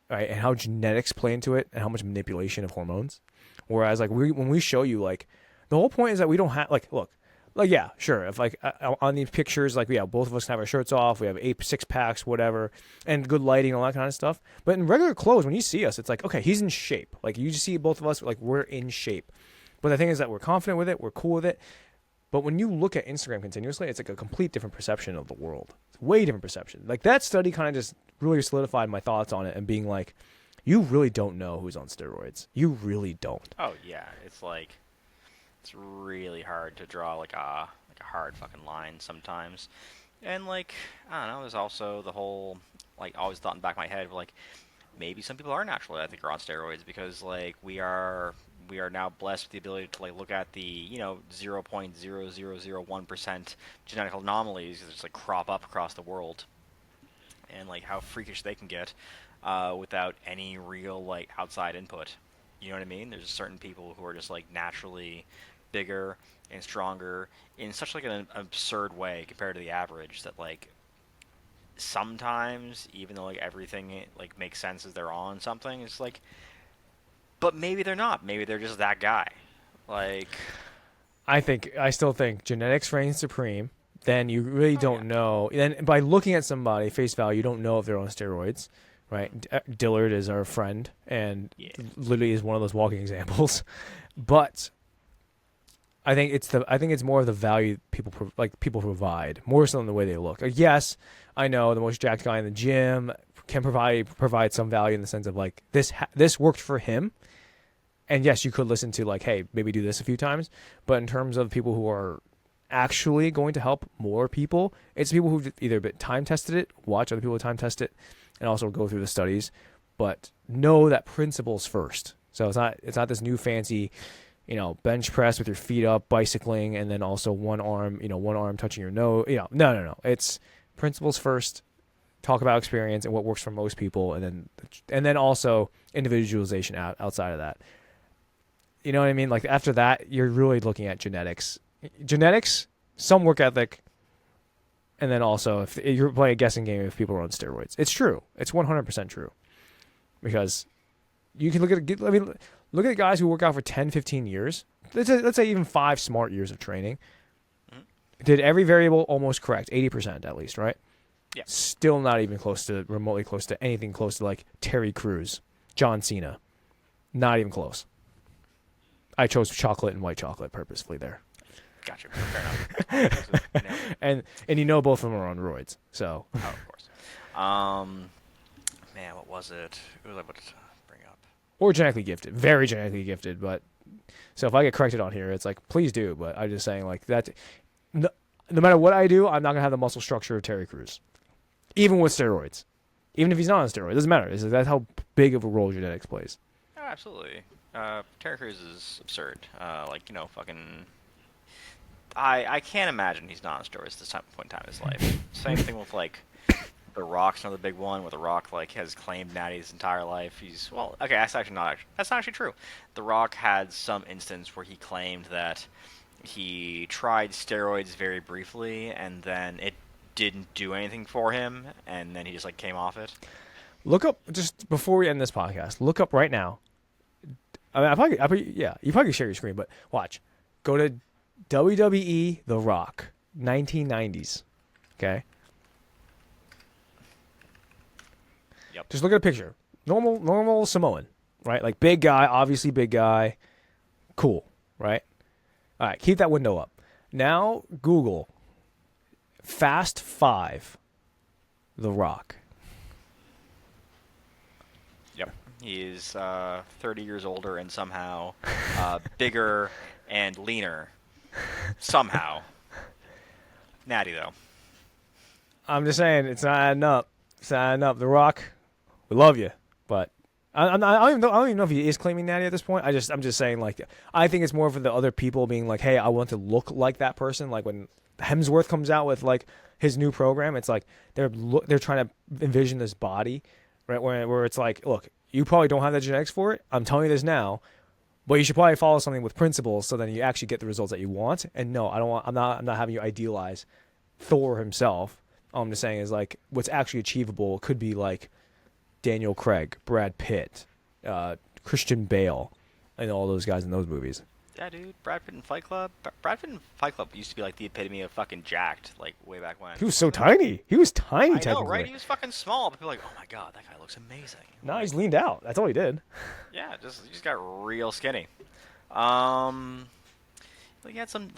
right? And how genetics play into it, and how much manipulation of hormones. Whereas, like when we show you, like the whole point is that we don't have look. Like, yeah, sure. If like on these pictures, like, yeah, both of us can have our shirts off. We have 6-packs, whatever, and good lighting, all that kind of stuff. But in regular clothes, when you see us, it's like, okay, he's in shape. Like, you just see both of us, like, we're in shape. But the thing is that we're confident with it. We're cool with it. But when you look at Instagram continuously, it's like a complete different perception of the world. It's a way different perception. Like, that study kind of just really solidified my thoughts on it and being like, you really don't know who's on steroids. You really don't.
Oh, yeah. It's like... It's really hard to draw like a hard fucking line sometimes. And like, I don't know, there's also the whole, like, always thought in the back of my head, like, maybe some people are naturally, I think, are on steroids because like we are now blessed with the ability to like look at the 0.0001% genetic anomalies that just like crop up across the world, and like how freakish they can get without any real like outside input. You know what I mean? There's certain people who are just like naturally bigger and stronger in such like an absurd way compared to the average that like sometimes even though like everything like makes sense as they're on something, it's like, but maybe they're not. Maybe they're just that guy. Like,
I still think genetics reigns supreme. Then you really
oh yeah,
don't know. Then by looking at somebody face value, you don't know if they're on steroids, right? Dillard is our friend and
yeah,
literally is one of those walking examples. But I think it's more of the value people provide more so than the way they look. Like, yes, I know the most jacked guy in the gym can provide some value in the sense of like this worked for him, and yes, you could listen to like, hey, maybe do this a few times. But in terms of people who are actually going to help more people, it's people who've either been time tested it, watch other people time test it, and also go through the studies, but know that principles first. So it's not this new fancy, bench press with your feet up, bicycling, and then also one arm touching your nose. No, no, no. It's principles first. Talk about experience and what works for most people, and then also individualization outside of that. You know what I mean? Like after that, you're really looking at genetics, some work ethic, and then also if you're playing a guessing game if people are on steroids. It's true. It's 100% true because you can look at guys who work out for 10, 15 years. Let's say even 5 smart years of training.
mhm,
Did every variable almost correct, 80% at least, right?
yeah.
Still not even remotely close to anything close to like Terry Crews, John Cena. Not even close. I chose chocolate and white chocolate purposefully there.
Gotcha. Fair enough. Nailed it.
And both of them are on roids. So
Oh, of course. Um, man, what was it? Who was I about to bring up?
or genetically gifted, very genetically gifted. But so if I get corrected on here, it's like please do. But I'm just saying like that. No matter what I do, I'm not gonna have the muscle structure of Terry Crews, even with steroids. Even if he's not on steroids, it doesn't matter. That's how big of a role genetics plays.
Oh, absolutely. Terry Crews is absurd. Like fucking. I can't imagine he's not on steroids at this point in time in his life. Same thing with like The Rock's another big one where The Rock like has claimed natty his entire life. He's well, okay, that's not actually true. The Rock had some instance where he claimed that he tried steroids very briefly and then it didn't do anything for him and then he just like came off it.
Look up just before we end this podcast. Look up right now. I mean, yeah, you probably can share your screen, but watch. Go to WWE The Rock, 1990s. Okay.
Yep.
Just look at a picture. Normal Samoan, right? Like big guy, obviously big guy. Cool, right? All right, keep that window up. Now Google Fast 5 The Rock.
Yep. He is 30 years older and somehow bigger and leaner. Somehow. Natty though.
I'm just saying it's not adding up. It's not adding up. The Rock, we love you, but I don't even know if he is claiming natty at this point. I'm just saying like I think it's more for the other people being like, hey, I want to look like that person. Like when Hemsworth comes out with like his new program, it's like they're trying to envision this body, right? Where it's like, look, you probably don't have the genetics for it. I'm telling you this now, but you should probably follow something with principles so then you actually get the results that you want. And no, I don't want. I'm not having you idealize Thor himself. All I'm just saying is like what's actually achievable could be like Daniel Craig, Brad Pitt, Christian Bale, and all those guys in those movies.
Yeah, dude. Brad Pitt in Fight Club. Brad Pitt in Fight Club used to be like the epitome of fucking jacked, like way back when.
He was so tiny. He was tiny,
I know,
technically.
right? He was fucking small, but people were like, oh my god, that guy looks amazing.
No, he's leaned out. That's all he did.
Yeah, he just got real skinny. Um, he had some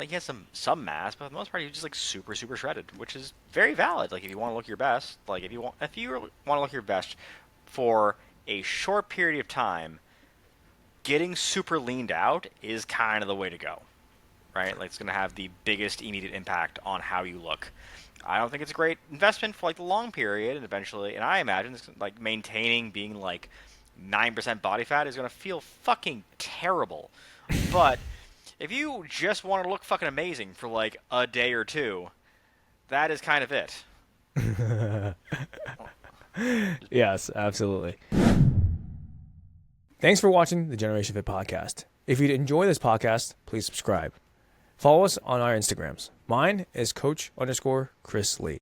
mass, but for the most part, he was just like super shredded, which is very valid. Like if you want to look your best, like if you want to look your best for a short period of time, getting super leaned out is kind of the way to go. right? Like it's going to have the biggest immediate impact on how you look. I don't think it's a great investment for like the long period, and eventually, and I imagine it's like maintaining being like 9% body fat is going to feel fucking terrible. But if you just want to look fucking amazing for like a day or two, that is kind of it.
Yes, absolutely. Thanks for watching the Generation Fit podcast. If you'd enjoy this podcast, please subscribe. Follow us on our Instagrams. Mine is Coach_Chris Lee.